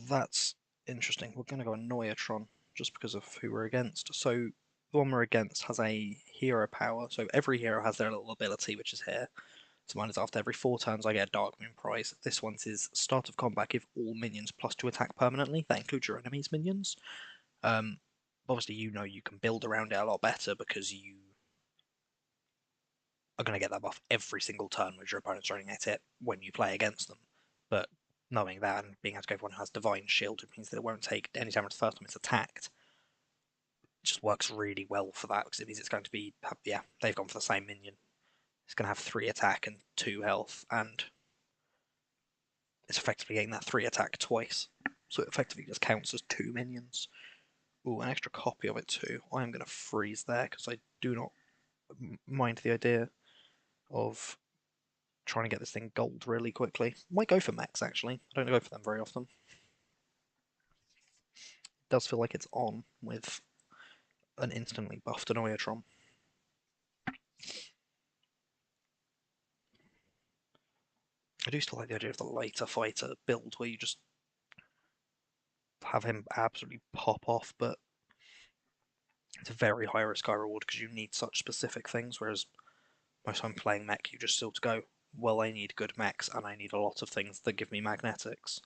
That's interesting. We're going to go Annoyatron just because of who we're against. So the one we're against has a hero power. So every hero has their little ability, which is here. So mine is after every 4 turns I get a Dark Moon prize. This one's is start of combat, give all minions +2 attack permanently. That includes your enemy's minions. Obviously, you know you can build around it a lot better because you are going to get that buff every single turn with your opponent's running at it when you play against them. But knowing that and being able to go for one who has Divine Shield, it means that it won't take any damage the first time it's attacked. It just works really well for that because it means it's going to be, yeah, they've gone for the same minion. It's going to have 3 attack and 2 health, and it's effectively getting that 3 attack twice. So it effectively just counts as 2 minions. Ooh, an extra copy of it too. I am going to freeze there because I do not mind the idea of trying to get this thing gold really quickly. Might go for mechs actually. I don't go for them very often. It does feel like it's on with an instantly buffed Annoyatron. I do still like the idea of the later fighter build where you just have him absolutely pop off, but it's a very high risk, high reward because you need such specific things, whereas most time playing mech, you just still to go, well, I need good mechs and I need a lot of things that give me magnetics.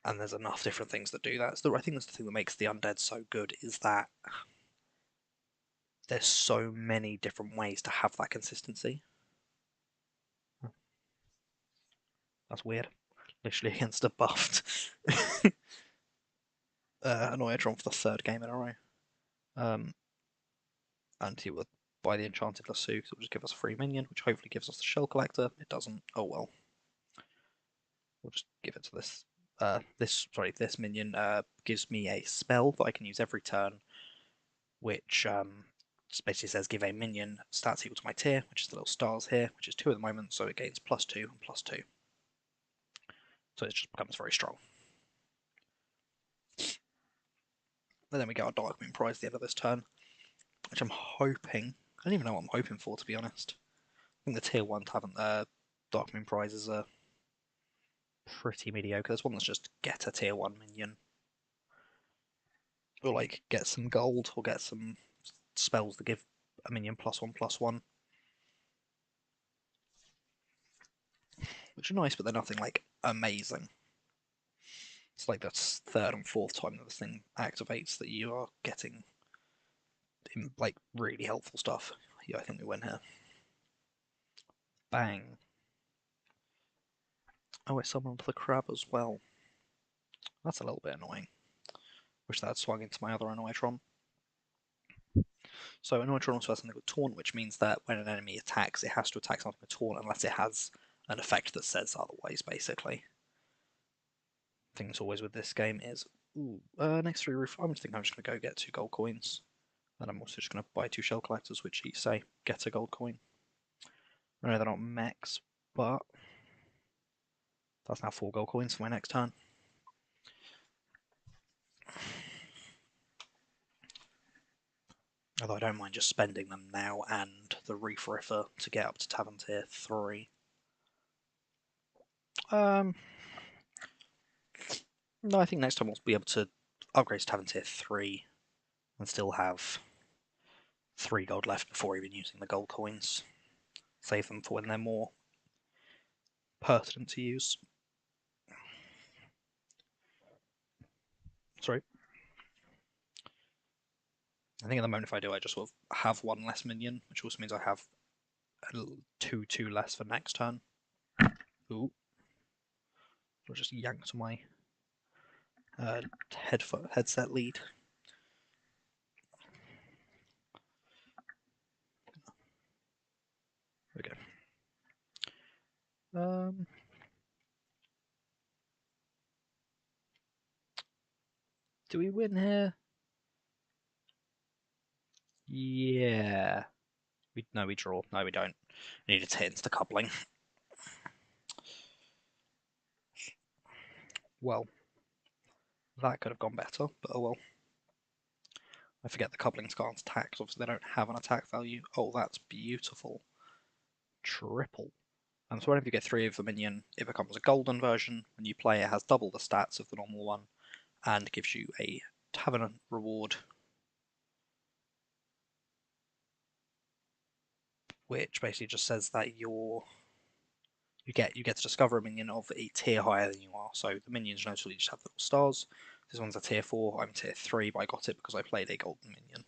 And there's enough different things that do that. So I think that's the thing that makes the undead so good is that there's so many different ways to have that consistency. That's weird. Literally against a buffed Annoyatron for the 3rd game in a row. And he would buy the Enchanted Lasso, so it will just give us a free minion, which hopefully gives us the Shell Collector. It doesn't. Oh well. We'll just give it to this. This minion gives me a spell that I can use every turn, which just basically says give a minion stats equal to my tier, which is the little stars here, which is 2 at the moment, so it gains +2 and +2. So it just becomes very strong. And then we get our Dark Moon prize at the end of this turn, which I'm hoping. I don't even know what I'm hoping for, to be honest. I think the tier 1 haven't Dark Moon prizes are pretty mediocre. There's one that's just get a tier 1 minion. Or like get some gold or get some spells that give a minion +1/+1. Which are nice, but they're nothing like amazing. It's like the 3rd and 4th time that this thing activates that you are getting like really helpful stuff. Yeah, I think we win here. Bang. Oh, I summoned the crab as well. That's a little bit annoying. Wish that had swung into my other Annoytron. So an Neutron also has something called Taunt, which means that when an enemy attacks, it has to attack something with Taunt unless it has an effect that says otherwise, basically. Things always with this game is, next 3 roof, I'm just going to go get 2 gold coins. And I'm also just going to buy 2 shell collectors, which each say, get a gold coin. I know they're not mechs, but that's now 4 gold coins for my next turn. Although I don't mind just spending them now and the Reef Riffer to get up to Tavern Tier 3. No, I think next time we'll be able to upgrade to Tavern Tier 3 and still have 3 gold left before even using the gold coins. Save them for when they're more pertinent to use. Sorry. I think at the moment if I do, I just sort of have 1 less minion, which also means I have 2 less for next turn. Ooh. I'll just yank to my headset lead. There we go. Do we win here? Yeah. No, we draw. No, we don't. We need to hit into the coupling. Well, that could have gone better, but oh well. I forget the couplings can't attack, because obviously they don't have an attack value. Oh, that's beautiful. Triple. So whenever you get 3 of the minion, it becomes a golden version. When you play, it has double the stats of the normal one, and gives you a tavern reward, which basically just says that you get to discover a minion of a tier higher than you are. So the minions notably just have little stars. This one's a tier 4, I'm tier 3, but I got it because I played a golden minion.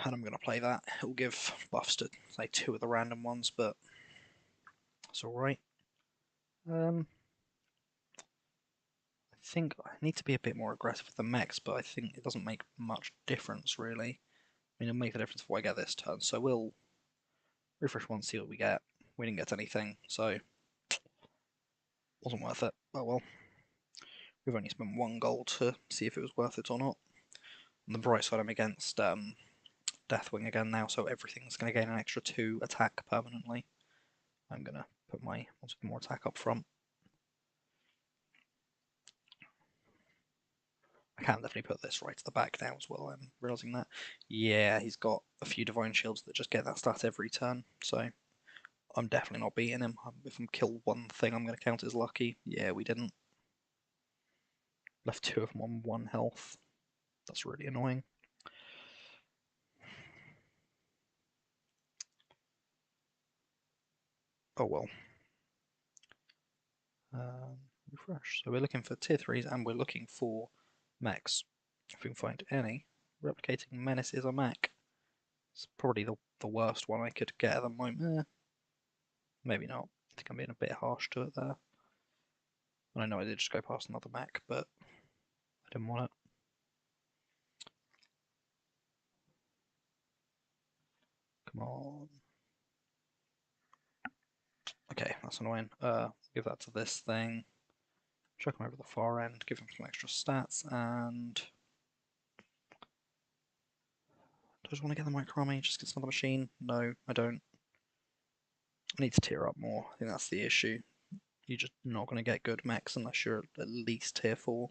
And I'm going to play that. It will give buffs to, say, 2 of the random ones, but it's alright. I think I need to be a bit more aggressive with the mechs, but I think it doesn't make much difference, really. I mean, it'll make the difference before I get this turn, so we'll refresh one, see what we get. We didn't get anything, so wasn't worth it. Oh well. We've only spent 1 gold to see if it was worth it or not. On the bright side, I'm against Deathwing again now, so everything's going to gain an extra 2 attack permanently. I'm going to put my more attack up front. I can definitely put this right to the back now as well, I'm realising that. Yeah, he's got a few Divine Shields that just get that stat every turn, so I'm definitely not beating him. If I kill 1 thing, I'm going to count as lucky. Yeah, we didn't. Left 2 of them on 1 health. That's really annoying. Oh well. Refresh. So we're looking for tier 3s and we're looking for mechs. If we can find any. Replicating Menace is a mech. It's probably the worst one I could get at the moment. Maybe not. I think I'm being a bit harsh to it there. And I know I did just go past another mech, but I didn't want it. Come on. Okay, that's annoying. Give that to this thing. Chuck him over the far end, give him some extra stats, and do I just want to get the micro just get another machine? No, I don't. I need to tier up more. I think that's the issue. You're just not going to get good mechs unless you're at least tier 4.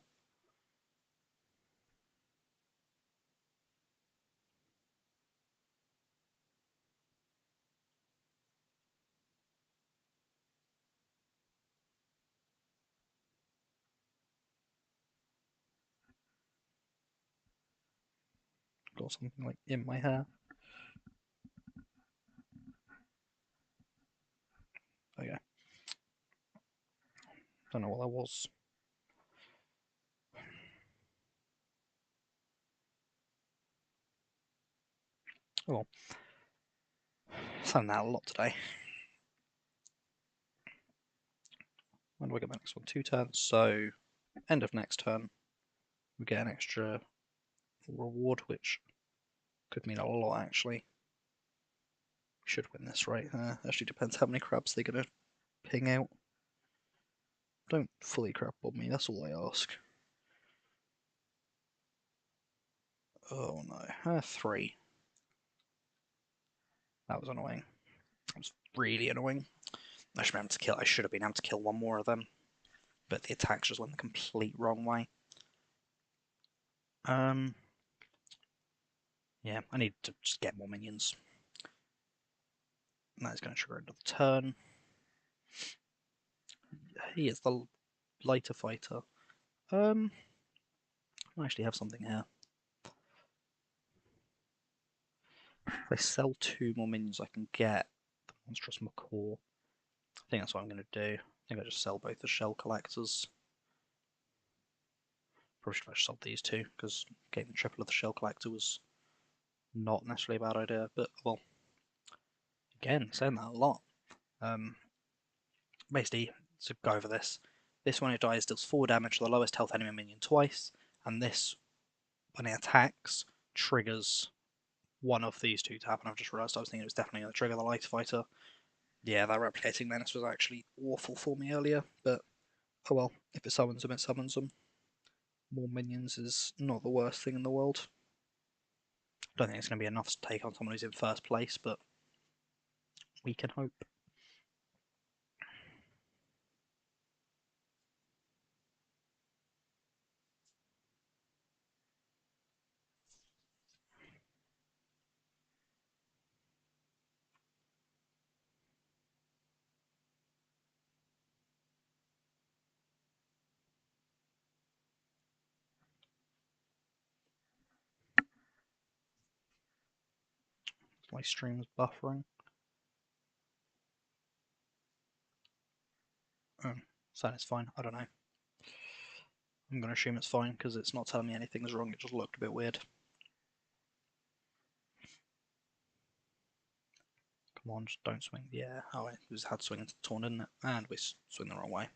Got something like in my hair. Okay. Don't know what that was. Oh well. Sound that a lot today. When do I get the next one? 2 turns, so end of next turn, we get an extra reward, which could mean a lot actually. We should win this, right? Actually depends how many crabs they're gonna ping out. Don't fully crab bomb me, that's all I ask. Oh no, 3. That was annoying. That was really annoying. I should have been able to kill one more of them, but the attacks just went the complete wrong way. Yeah, I need to just get more minions. And that's going to trigger another turn. He is the lighter fighter. I actually have something here. If I sell 2 more minions, I can get the monstrous macaw. I think that's what I'm going to do. I think I just sell both the shell collectors. Probably should have just sold these 2, because getting the triple of the shell collector was not necessarily a bad idea, but well, again, saying that a lot. Basically, to go over this, when it dies deals 4 damage to the lowest health enemy minion twice, and this, when it attacks, triggers one of these 2 to happen. I've just realised I was thinking it was definitely going to trigger the light fighter. Yeah, that replicating menace was actually awful for me earlier, but oh well, if it summons them, it summons them. More minions is not the worst thing in the world. I don't think it's going to be enough to take on someone who's in first place, but we can hope. My stream's buffering. Oh, so it's fine. I don't know. I'm going to assume it's fine because it's not telling me anything's wrong. It just looked a bit weird. Come on, just don't swing. Yeah, oh, it was had swing into the torn, didn't it? And we swing the wrong way.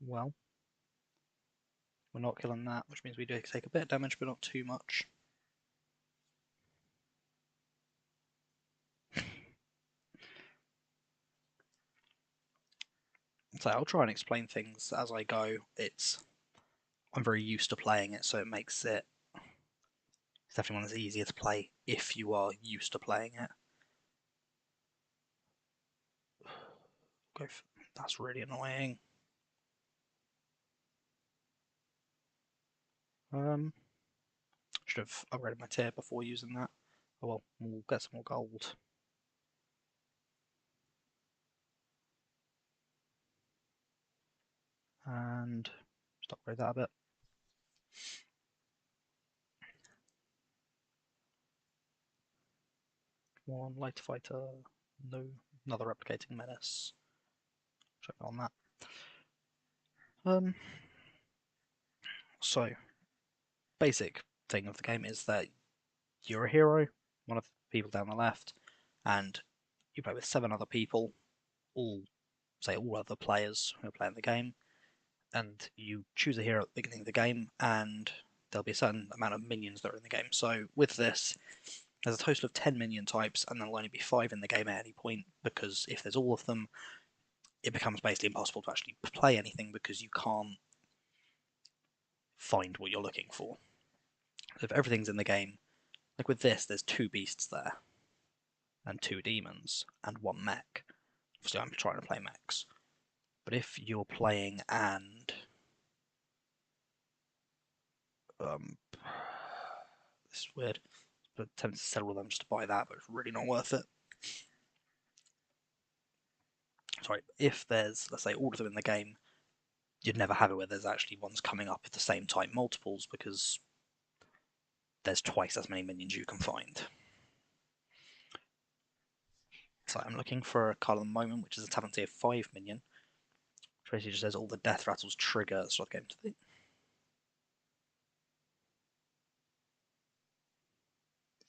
Well, we're not killing that, which means we do take a bit of damage, but not too much. So I'll try and explain things as I go. I'm very used to playing it, so it makes it's definitely one that's easier to play if you are used to playing it. That's really annoying. Should have upgraded my tier before using that. Oh well, we'll get some more gold. And just upgrade that a bit. Come on, light fighter. No, another replicating menace. Check on that. So basic thing of the game is that you're a hero, one of the people down the left, and you play with 7 other people, all other players who are playing the game, and you choose a hero at the beginning of the game, and there'll be a certain amount of minions that are in the game. So with this, there's a total of 10 minion types, and there'll only be 5 in the game at any point, because if there's all of them, it becomes basically impossible to actually play anything because you can't find what you're looking for. So if everything's in the game, like with this, there's 2 beasts there, and 2 demons, and 1 mech. Obviously, I'm trying to play mechs. But if you're playing and this is weird, but tempted to sell all them just to buy that, but it's really not worth it. Sorry, if there's, let's say, all of them in the game, you'd never have it where there's actually ones coming up at the same time, multiples, because there's twice as many minions you can find. So I'm looking for a card at the moment, which is a Tavern Tier 5 minion, which basically just says all the death rattles trigger at the start of the game.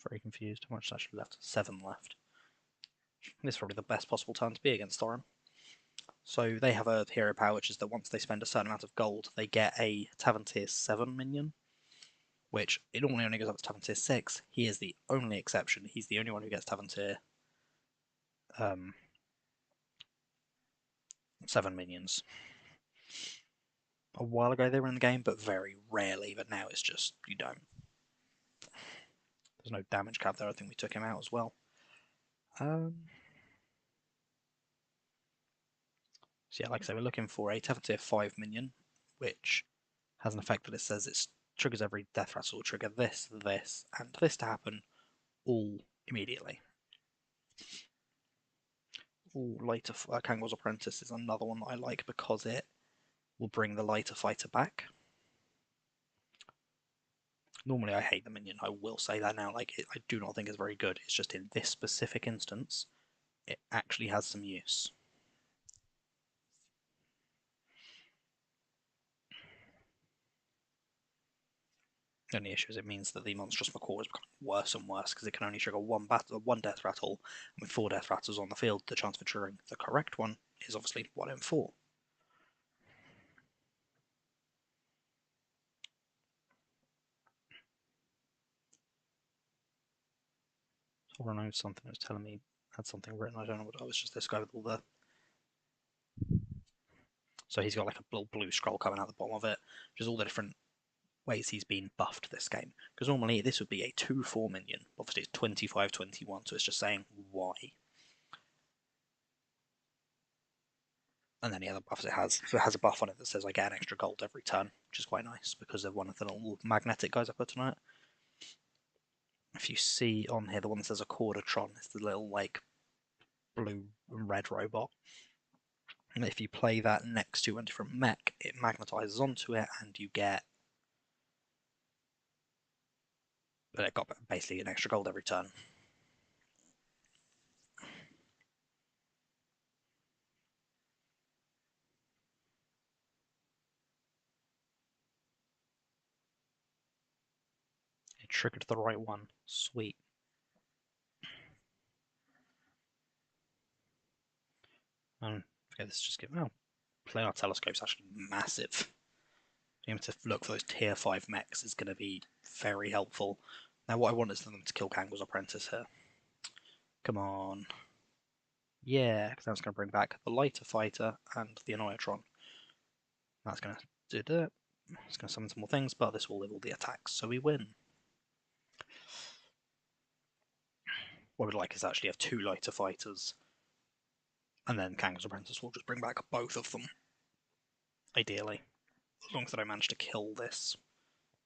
Very confused. How much is actually left? 7 left. This is probably the best possible turn to be against Thorin. So they have a hero power, which is that once they spend a certain amount of gold, they get a Tavern Tier 7 minion, which it normally only goes up to Tavern Tier 6. He is the only exception. He's the only one who gets Tavern Tier 7 minions. A while ago they were in the game, but very rarely, but now it's just, you don't. There's no damage cap there, I think we took him out as well. So yeah, like I say, we're looking for a Tavern Tier 5 minion, which has an effect that it says it triggers every death rattle, trigger this, this, and this to happen all immediately. Ooh, later, Kangor's Apprentice is another one that I like because it will bring the lighter fighter back. Normally I hate the minion, I will say that now, I do not think it's very good, it's just in this specific instance, it actually has some use. The only issue is it means that the monstrous macaw is becoming worse and worse because it can only trigger one death rattle, and with 4 death rattles on the field, the chance for triggering the correct one is obviously 1 in 4. Or I know something was telling me had something written. I don't know what it was. Just this guy with all the. So he's got like a little blue scroll coming out the bottom of it, which is all the different ways he's been buffed this game. Because normally this would be a 2/4 minion. Obviously it's 25/21, so it's just saying why. And then the other buffs it has. So it has a buff on it that says I get an extra gold every turn, which is quite nice because of one of the little magnetic guys I put tonight. If you see on here the one that says a Cordatron, it's the little like blue and red robot. And if you play that next to a different mech, it magnetizes onto it, and you get. But it got basically an extra gold every turn. It triggered the right one. Sweet. And okay, this is just giving. Oh, Planar Telescope's actually massive. Being able to look for those tier 5 mechs is going to be very helpful. Now, what I want is them to kill Kangor's Apprentice here. Come on. Yeah, because that's going to bring back the lighter fighter and the Annoyatron. That's going to do it. It's going to summon some more things, but this will live all the attacks, so we win. What we'd like is actually have 2 lighter fighters, and then Kangor's Apprentice will just bring back both of them. Ideally. As long as I don't manage to kill this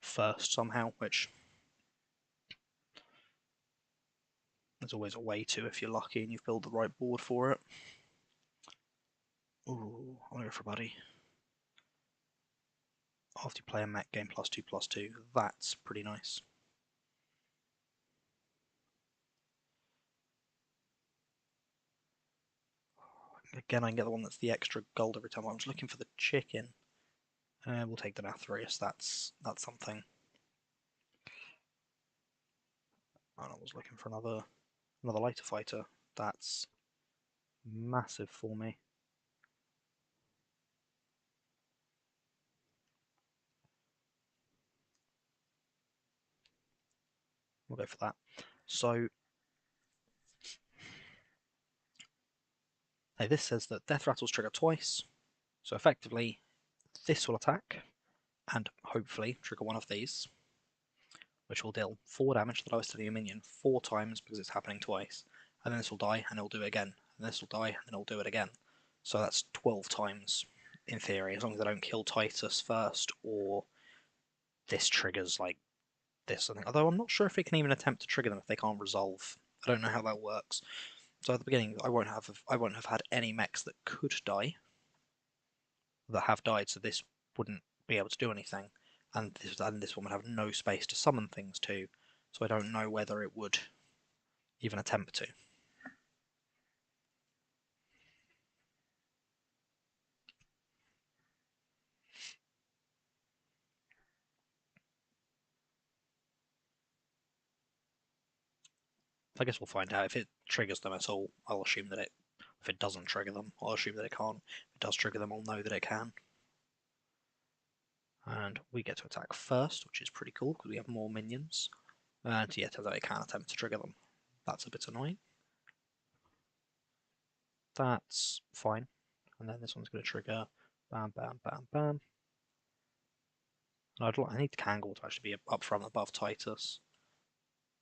first somehow, which there's always a way to if you're lucky and you've built the right board for it. Ooh, I'll go for a buddy. After you play a mech game +2/+2, that's pretty nice. Again, I can get the one that's the extra gold every time. I'm just looking for the chicken. We'll take the Nathrius, that's something. And I was looking for another lighter fighter. That's massive for me. We'll go for that. So this says that death rattles trigger twice. So effectively, this will attack and hopefully trigger one of these, which will deal 4 damage to the lowest enemy minion 4 times because it's happening twice. And then this will die and it'll do it again. And this will die and it'll do it again. So that's 12 times in theory, as long as I don't kill Titus first or this triggers like this something. Although I'm not sure if it can even attempt to trigger them if they can't resolve. I don't know how that works. So at the beginning, I won't have had any mechs that could die, that have died, so this wouldn't be able to do anything, and this one would have no space to summon things to, so I don't know whether it would even attempt to. I guess we'll find out if it triggers them at all. I'll assume that it. If it doesn't trigger them, I'll assume that it can't. If it does trigger them, I'll know that it can. And we get to attack first, which is pretty cool because we have more minions. And yeah, turns out it can attempt to trigger them. That's a bit annoying. That's fine. And then this one's going to trigger. Bam, bam, bam, bam. And I need Kangol to actually be up front above Titus.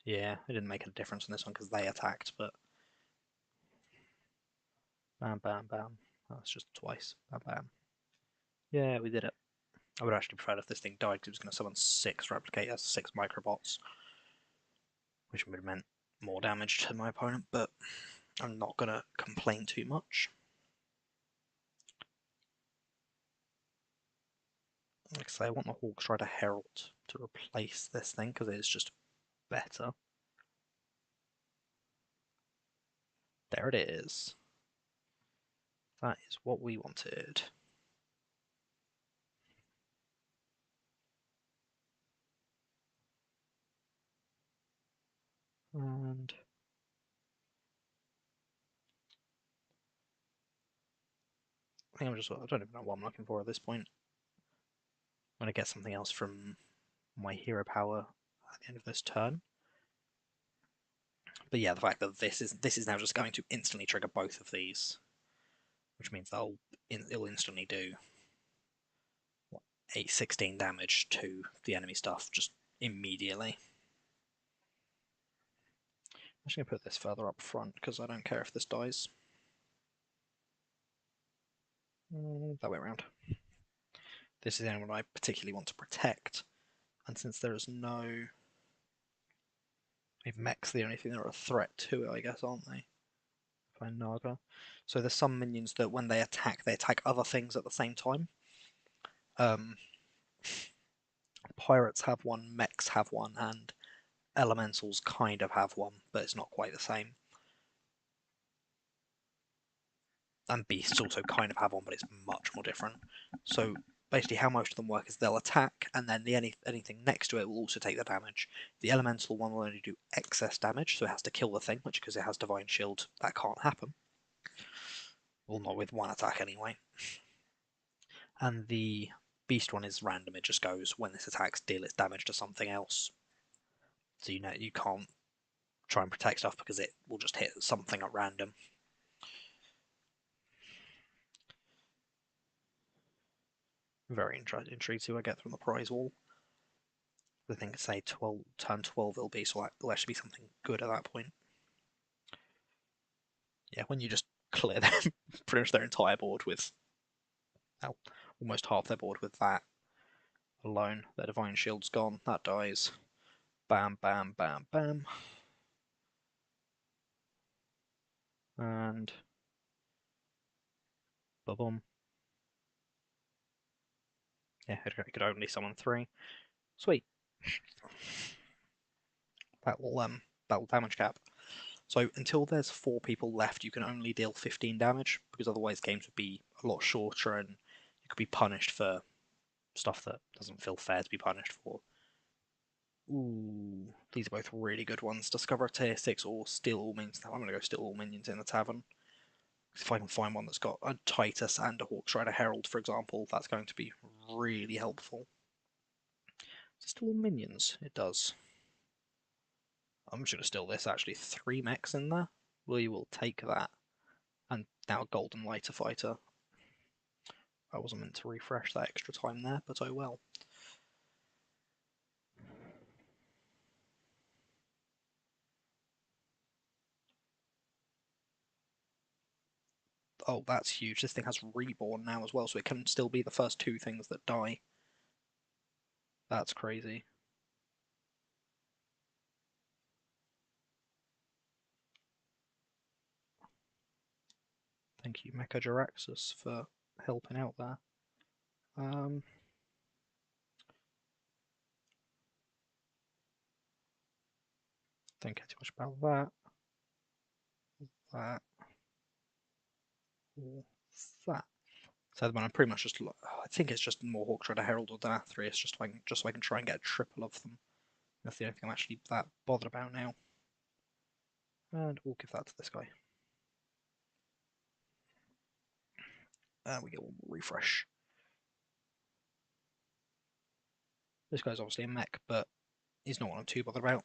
Yeah, it didn't make a difference in this one because they attacked, but bam, bam, bam. That's just twice. Bam, bam. Yeah, we did it. I would actually prefer if this thing died because it was going to summon 6 replicators, 6 microbots, which would have meant more damage to my opponent, but I'm not going to complain too much. Like I say, I want the Hawkstrider Herald to replace this thing because it is just better. There it is. That is what we wanted. And I think I don't even know what I'm looking for at this point. I'm going to get something else from my hero power at the end of this turn. But yeah, the fact that this is now just going to instantly trigger both of these, which means it'll instantly do 16 damage to the enemy stuff just immediately. I'm just going to put this further up front because I don't care if this dies. That way around. This is anyone I particularly want to protect, and since there is no... Mech's the only thing that are a threat to it, I guess, aren't they? Find Naga. So there's some minions that when they attack other things at the same time. Pirates have one, mechs have one, and elementals kind of have one, but it's not quite the same. And beasts also kind of have one, but it's much more different. So basically how most of them work is they'll attack, and then anything next to it will also take the damage. The elemental one will only do excess damage, so it has to kill the thing, which because it has Divine Shield, that can't happen. Well, not with one attack anyway. And the beast one is random, it just goes, when this attacks, deal its damage to something else. So you know you can't try and protect stuff because it will just hit something at random. Very intrigued to see what I get from the prize wall. I think, say, turn 12 it'll be, so it'll actually be something good at that point. Yeah, when you just clear them, pretty much their entire board with, well, almost half their board with that alone. Their Divine Shield's gone, that dies. Bam, bam, bam, bam. And boom. Yeah, it could only summon 3. Sweet. That'll damage cap. So until there's 4 people left, you can only deal 15 damage, because otherwise games would be a lot shorter and you could be punished for stuff that doesn't feel fair to be punished for. Ooh, these are both really good ones. Discover a tier 6 or steal all minions. Now I'm going to go steal all minions in the tavern. If I can find one that's got a Titus and a Hawkstrider Herald, for example, that's going to be really helpful. Does it steal all minions? It does. I'm just going to steal this, actually. 3 mechs in there. We will take that. And now a Golden Lighter Fighter. I wasn't meant to refresh that extra time there, but oh well. Oh, that's huge. This thing has Reborn now as well, so it can still be the first 2 things that die. That's crazy. Thank you, Mecha Jaraxxus, for helping out there. Don't care too much about that. That. Or that. So I'm pretty much just. I think it's just more Hawkstrider Herald or Denathrius, just so I can try and get a triple of them. That's the only thing I'm actually that bothered about now. And we'll give that to this guy. And we get one more refresh. This guy's obviously a mech, but he's not one I'm too bothered about.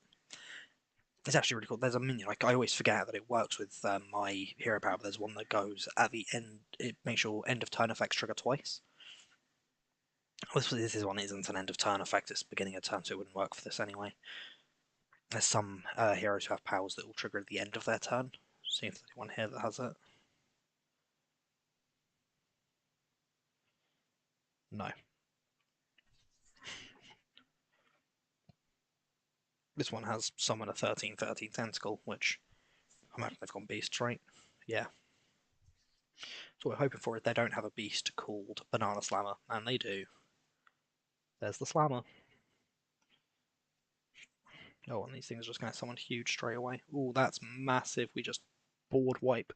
It's actually really cool. There's a minion. Like, I always forget that it works with my hero power, but there's one that goes at the end. It makes your end of turn effects trigger twice. This one isn't an end of turn effect, it's beginning of turn, so it wouldn't work for this anyway. There's some heroes who have powers that will trigger at the end of their turn. See if there's anyone here that has it. No. This one has summon a 13/13 tentacle, which I imagine they've gone beasts, right? Yeah. So what we're hoping for is they don't have a beast called Banana Slammer, and they do. There's the Slammer. Oh, and these things are just going to summon huge straight away. Oh, that's massive. We just board wipe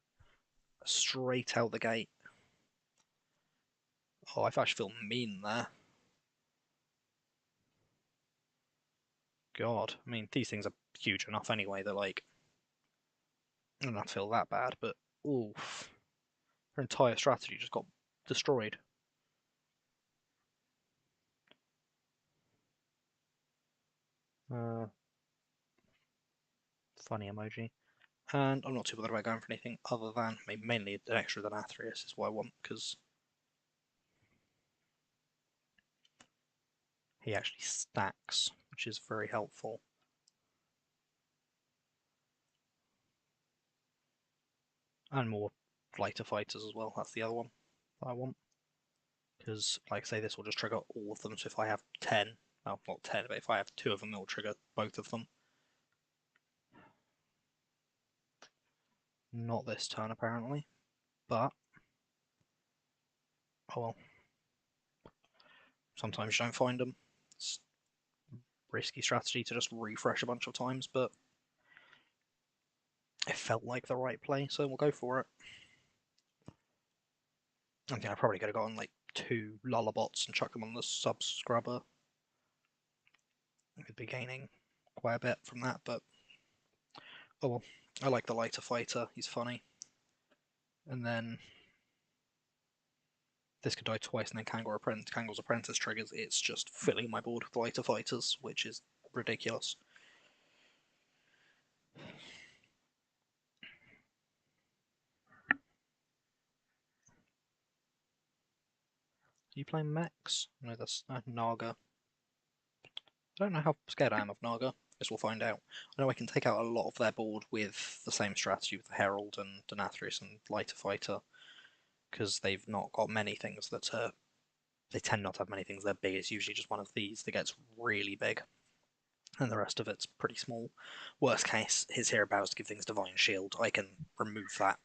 straight out the gate. Oh, I actually feel mean there. God, I mean, these things are huge enough anyway that, like, I don't feel that bad, but oof. Her entire strategy just got destroyed. Funny emoji. And I'm not too bothered about going for anything other than, mainly an extra than Athreus is what I want, because he actually stacks, which is very helpful. And more lighter fighters as well, that's the other one that I want. Because, like I say, this will just trigger all of them, so if I have 10, well, not 10, but if I have 2 of them, it will trigger both of them. Not this turn, apparently, but oh well. Sometimes you don't find them. It's risky strategy to just refresh a bunch of times, but it felt like the right play, so we'll go for it. I think I probably could have gotten like 2 Lullabots and chucked them on the sub scrubber. I could be gaining quite a bit from that, but oh well. I like the lighter fighter, he's funny. And then this could die twice, and then Kangor's Apprentice triggers. It's just filling my board with lighter fighters, which is ridiculous. Are you playing Max? No, that's Naga. I don't know how scared I am of Naga. Guess we'll find out. I know I can take out a lot of their board with the same strategy with the Herald and Denathrius and Lighter Fighter, because they've not got many things that are. They tend not to have many things that are big. It's usually just one of these that gets really big, and the rest of it's pretty small. Worst case, his hero powers to give things Divine Shield. I can remove that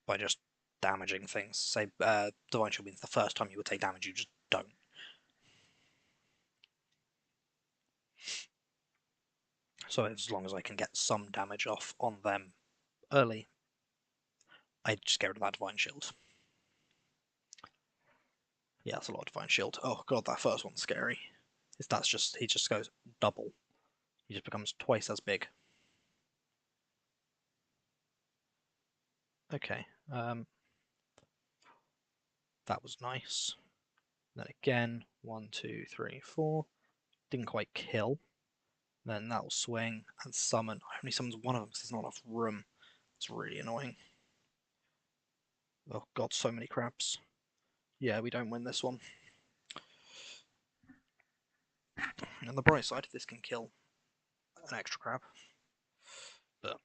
by just damaging things. Say Divine Shield means the first time you would take damage, you just don't. So as long as I can get some damage off on them early, I just get rid of that Divine Shield. Yeah, that's a lot of Divine Shield. Oh god, that first one's scary. That's just he just goes double. He just becomes twice as big. Okay, that was nice. Then again, 1, 2, 3, 4. Didn't quite kill. Then that'll swing and summon. I only summons one of them because there's not enough room. It's really annoying. Oh god, so many crabs. Yeah, we don't win this one. On the bright side, this can kill an extra crab. But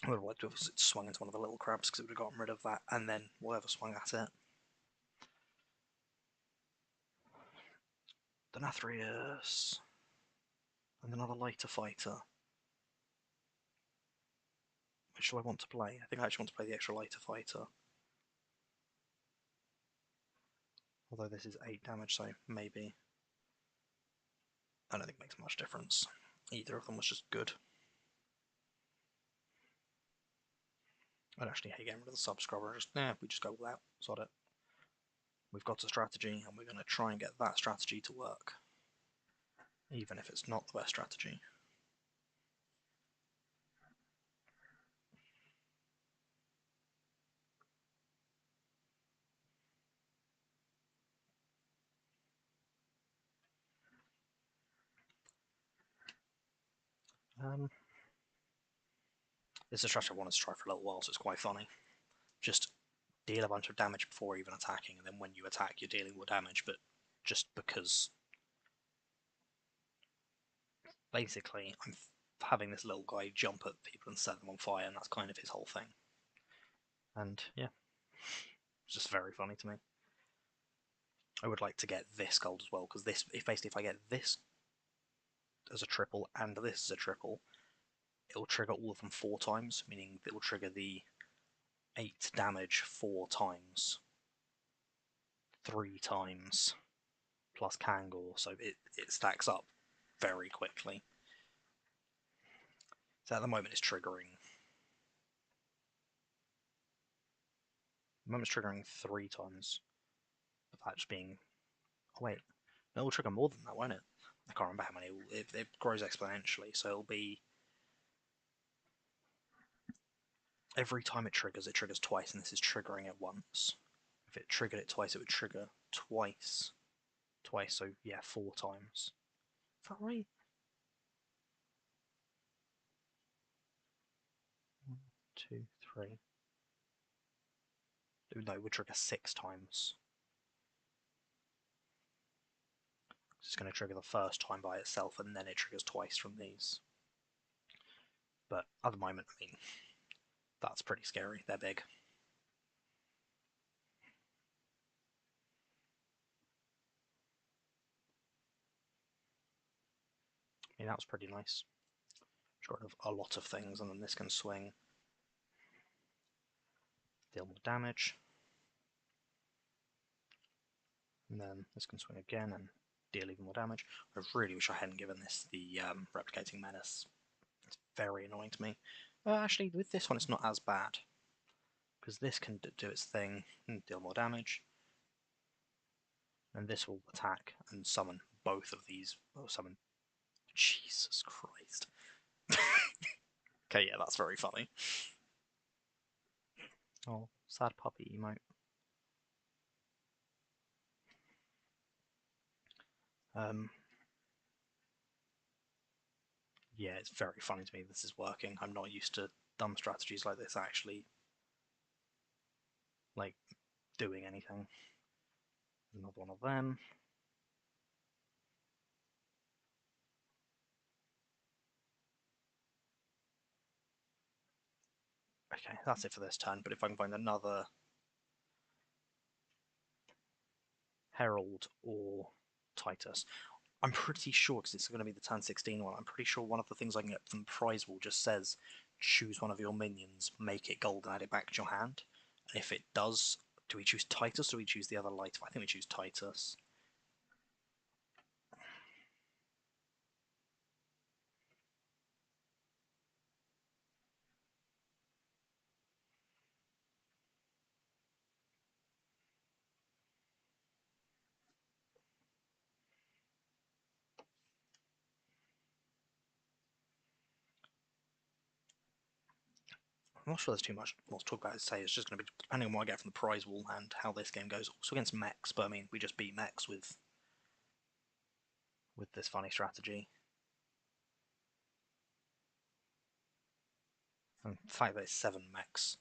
I would have liked to have swung into one of the little crabs because it would have gotten rid of that, and then whatever swung at it. Denathrius. And another lighter fighter. Which do I want to play? I think I actually want to play the extra lighter fighter. Although this is 8 damage, so maybe. I don't think it makes much difference. Either of them was just good. I'd actually hate getting rid of the sub-scrubber. We just go all out. Sod it. We've got a strategy, and we're going to try and get that strategy to work. Even if it's not the best strategy. Um, it's a strategy I wanted to try for a little while, so it's quite funny. Just deal a bunch of damage before even attacking, and then when you attack, you're dealing more damage, but just because basically I'm having this little guy jump at people and set them on fire, and that's kind of his whole thing. And yeah, it's just very funny to me. I would like to get this gold as well, because if I get this as a triple and this as a triple, it'll trigger all of them 4 times, meaning it will trigger the 8 damage 4 times, 3 times, plus Kangor, so it stacks up very quickly. So at the moment it's triggering. The moment's triggering 3 times. But that just being. Oh wait. No, it'll trigger more than that, won't it? I can't remember how many. It grows exponentially, so it'll be. Every time it triggers twice, and this is triggering it once. If it triggered it twice, it would trigger twice. Twice, so yeah, 4 times. Is that right? 1, 2, 3. No, it would trigger 6 times. It's going to trigger the first time by itself, and then it triggers twice from these. But at the moment, I mean, that's pretty scary. They're big. I mean, that was pretty nice. Just got rid of a lot of things, and then this can swing. Deal more damage. And then this can swing again and deal even more damage. I really wish I hadn't given this the replicating menace. It's very annoying to me. Actually, with this one, it's not as bad. Because this can do its thing and deal more damage. And this will attack and summon both of these. Oh, summon. Jesus Christ. Okay, yeah, that's very funny. Oh, sad puppy emote. Yeah, it's very funny to me this is working. I'm not used to dumb strategies like this actually, like, doing anything. Another one of them. Okay, that's it for this turn, but if I can find another Herald or Titus, I'm pretty sure, because it's going to be the turn 16 one, I'm pretty sure one of the things I can get from the prize wall just says, choose one of your minions, make it gold, and add it back to your hand. And if it does, do we choose Titus or do we choose the other light? I think we choose Titus. I'm not sure there's too much more to talk about. Say it's just going to be depending on what I get from the prize wall and how this game goes. Also against mechs, but I mean we just beat mechs with this funny strategy. And the fact that it's 7 mechs.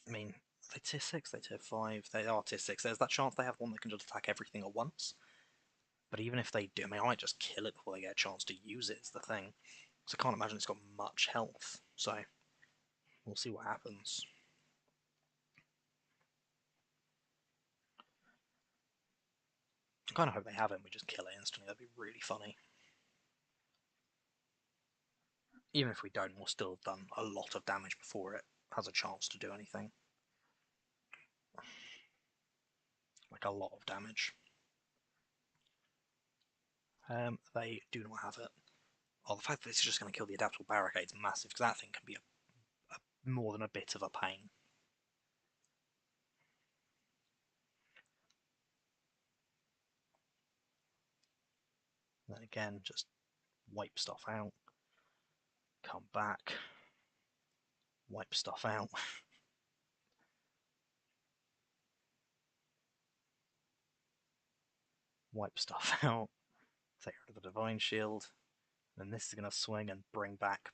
I mean, they tier 6, they tier 5, they are tier 6. There's that chance they have one that can just attack everything at once. But even if they do, I mean, I might just kill it before they get a chance to use it, is the thing. Because I can't imagine it's got much health. So, we'll see what happens. I kind of hope they have it and we just kill it instantly. That'd be really funny. Even if we don't, we'll still have done a lot of damage before it has a chance to do anything. Like a lot of damage. They do not have it. Oh, the fact that this is just going to kill the adaptable barricade is massive, because that thing can be more than a bit of a pain. And then again, just wipe stuff out. Come back. Wipe stuff out. Wipe stuff out. Take rid of the Divine Shield. And this is going to swing and bring back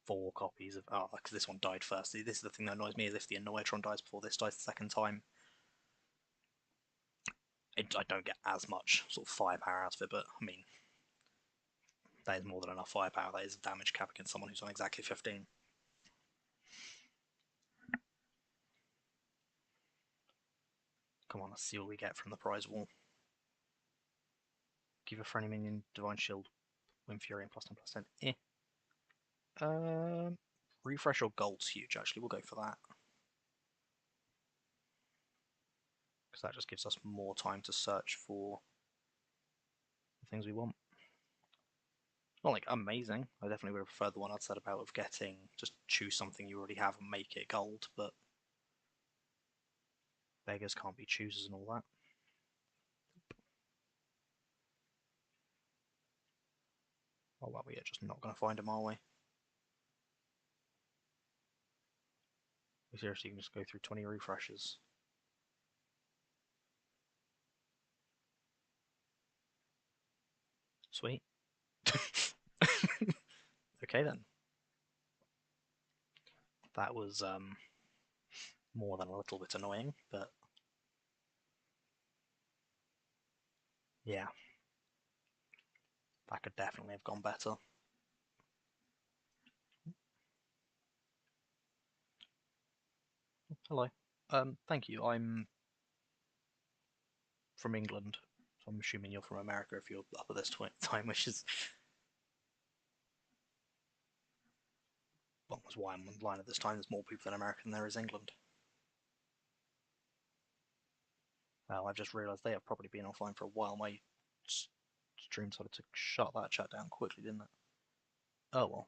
4 copies of. Oh, because this one died first. This is the thing that annoys me, is if the Annoytron dies before this dies the second time, I don't get as much sort of firepower out of it, but I mean, that is more than enough firepower. That is a damage cap against someone who's on exactly 15. Come on, let's see what we get from the prize wall. Give a friendly minion Divine Shield, Wind Fury, and +10/+10. Refresh or gold's huge, actually. We'll go for that. Because that just gives us more time to search for the things we want. Not like amazing. I definitely would have preferred the one I'd said about of getting just choose something you already have and make it gold, but beggars can't be choosers and all that. Oh well, we're just not going to find them, are we? We seriously can just go through 20 refreshes. Sweet. Okay then. That was more than a little bit annoying, but yeah, that could definitely have gone better. Hello. Thank you. I'm from England, so I'm assuming you're from America if you're up at this time, which is well, that's why I'm online at this time. There's more people in America than there is England. Well, I've just realised they have probably been offline for a while. My stream started to shut that chat down quickly, didn't it? Oh well.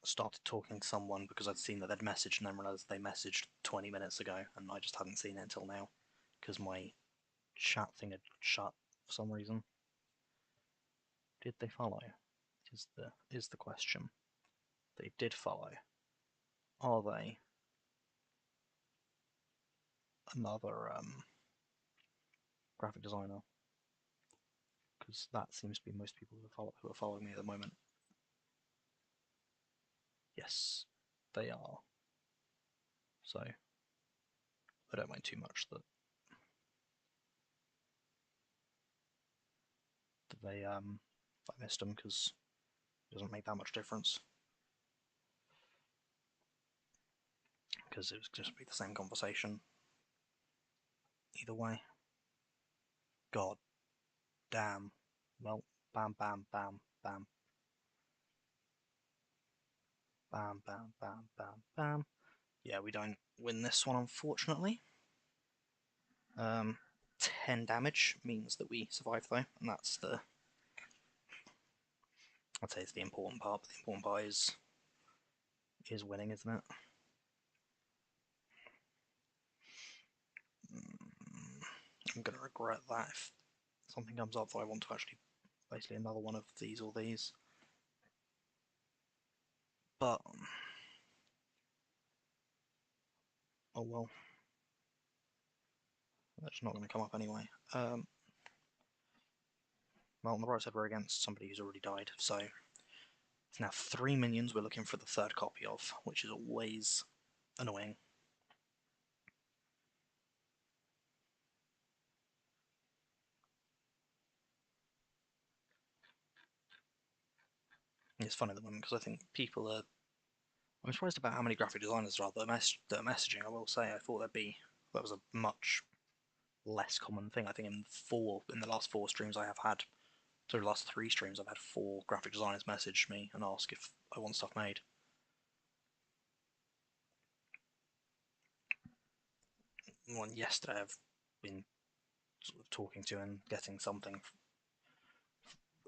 Started talking to someone because I'd seen that they'd messaged and then realised they messaged 20 minutes ago and I just hadn't seen it until now because my chat thing had shut for some reason. Did they follow? Is the question. They did follow. Are they another graphic designer? Because that seems to be most people who are following me at the moment. Yes, they are. So I don't mind too much that they I missed them because it doesn't make that much difference. Because it was just be the same conversation either way. God damn. Well, bam, bam, bam, bam. Bam, bam, bam, bam, bam. Yeah, we don't win this one, unfortunately. 10 damage means that we survive, though, and that's the... I'd say it's the important part, but the important part is winning, isn't it? I'm going to regret that if something comes up that I want to actually basically another one of these or these. But oh well. That's not going to come up anyway. Well, on the right side we're against somebody who's already died, so it's now 3 minions we're looking for the third copy of, which is always annoying. It's fun at the moment because I think people are... I'm surprised about how many graphic designers there are that are messaging, I will say. I thought that was a much less common thing. I think in the last 4 streams I have had, so the last 3 streams I've had 4 graphic designers message me and ask if I want stuff made. One yesterday I've been sort of talking to and getting something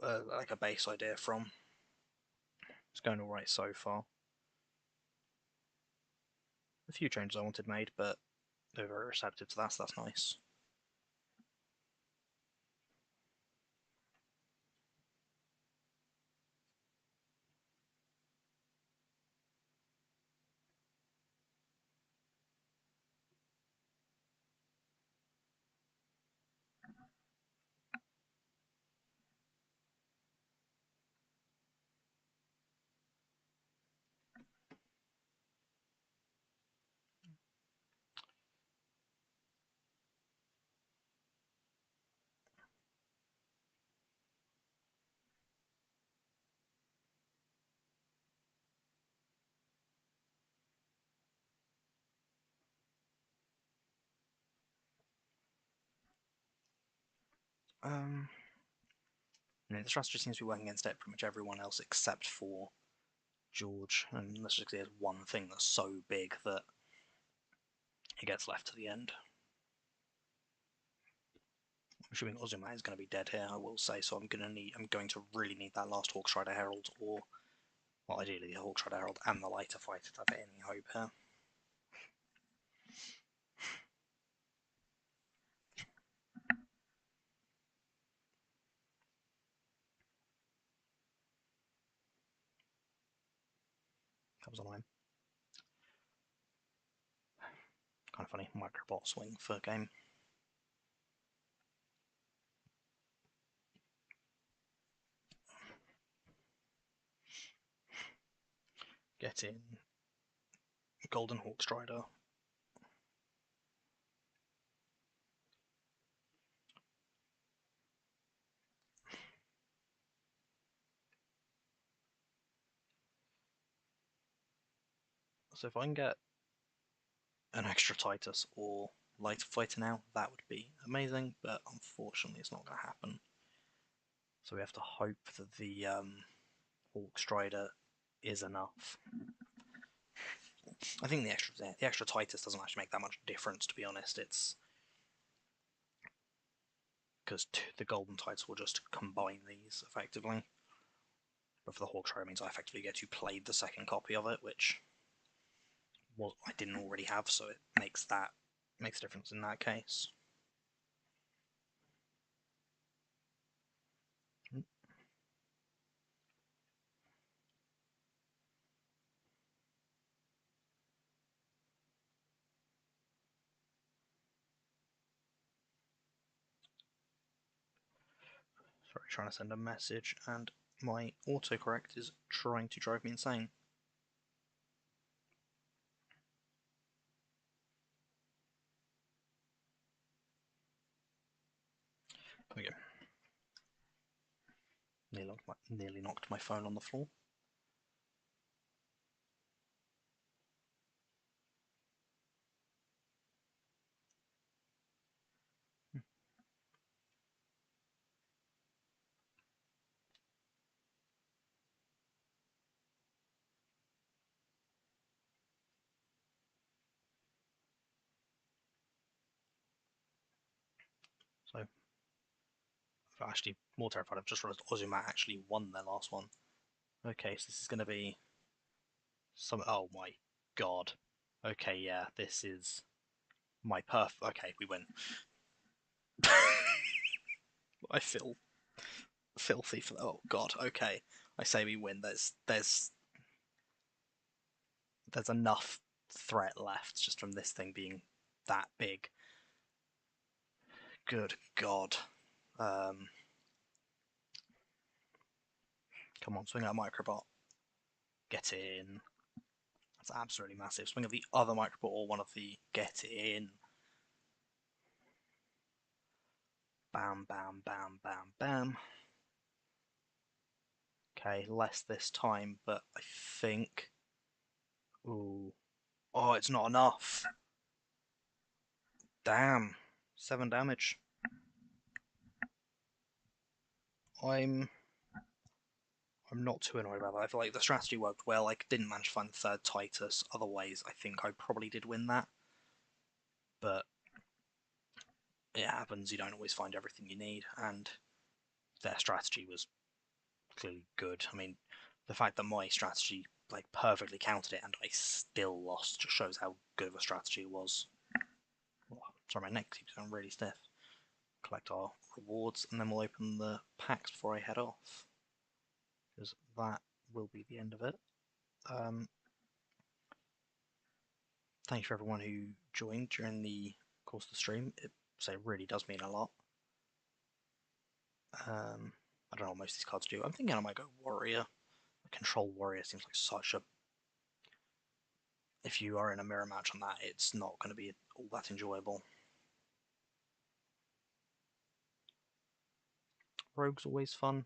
like a base idea from. It's going alright so far. A few changes I wanted made, but they're very receptive to that, so that's nice. The strategy seems to be working against pretty much everyone else except for George, and let's just say there's one thing that's so big that it gets left to the end. I'm assuming Ozuma is going to be dead here, I will say, so I'm going to really need that last Hawkstrider Herald, or, well, ideally the Hawkstrider Herald and the lighter fighter to have any hope here. That was annoying. Kind of funny, microbot swing for game. Get in Golden Hawkstrider. So if I can get an extra Titus or lighter fighter now, that would be amazing, but unfortunately it's not going to happen. So we have to hope that the Hawkstrider is enough. I think the extra Titus doesn't actually make that much difference, to be honest. It's because the Golden Titus will just combine these effectively. But for the Hawkstrider, it means I effectively get to play the second copy of it, which I didn't already have, so it makes a difference in that case. Sorry, trying to send a message, and my autocorrect is trying to drive me insane. There we go. Nearly knocked my phone on the floor. So, I'm actually more terrified. I've just realised Ozuma actually won their last one. Okay, so this is going to be some. Oh my god. Okay, yeah, this is my perf. Okay, we win. I feel filthy for. Oh god. Okay, I say we win. There's enough threat left just from this thing being that big. Good god. Come on, swing at Microbot. Get in. That's absolutely massive. Swing at the other Microbot or one of the. Get in. Bam, bam, bam, bam, bam. Okay, less this time, but I think. Ooh. Oh, it's not enough. Damn. 7 damage. I'm not too annoyed about that. I feel like the strategy worked well. I didn't manage to find the third Titus. Otherwise, I think I probably did win that. But it happens. You don't always find everything you need, and their strategy was clearly good. I mean, the fact that my strategy perfectly countered it and I still lost just shows how good of a strategy it was. Oh, sorry, my neck keeps going really stiff. Collect our rewards, and then we'll open the packs before I head off, because that will be the end of it. Thanks for everyone who joined during the course of the stream. It really does mean a lot. I don't know what most of these cards do. I'm thinking I might go Warrior. Control Warrior seems like such a. If you are in a mirror match on that, it's not going to be all that enjoyable. Rogue's always fun.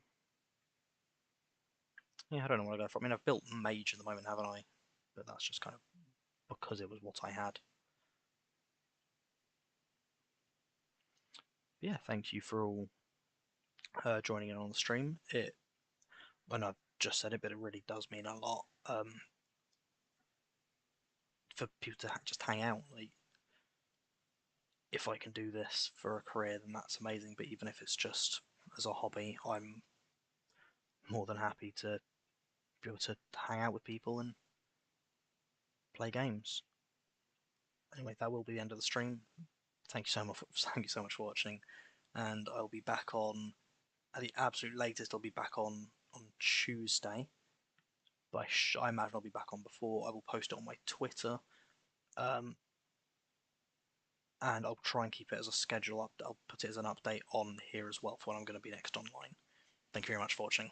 Yeah, I don't know what I go for. I mean, I've built Mage at the moment, haven't I? But that's just kind of because it was what I had. Yeah, thank you for all joining in on the stream. And I've just said it, but it really does mean a lot for people to just hang out. Like, if I can do this for a career, then that's amazing. But even if it's just as a hobby, I'm more than happy to be able to hang out with people and play games. Anyway, that will be the end of the stream. Thank you so much. Thank you so much for watching, and I'll be back on at the absolute latest. I'll be back on Tuesday, but I imagine I'll be back on before. I will post it on my Twitter, um, and I'll try and keep it as a schedule. I'll put it as an update on here as well for when I'm going to be next online. Thank you very much for watching.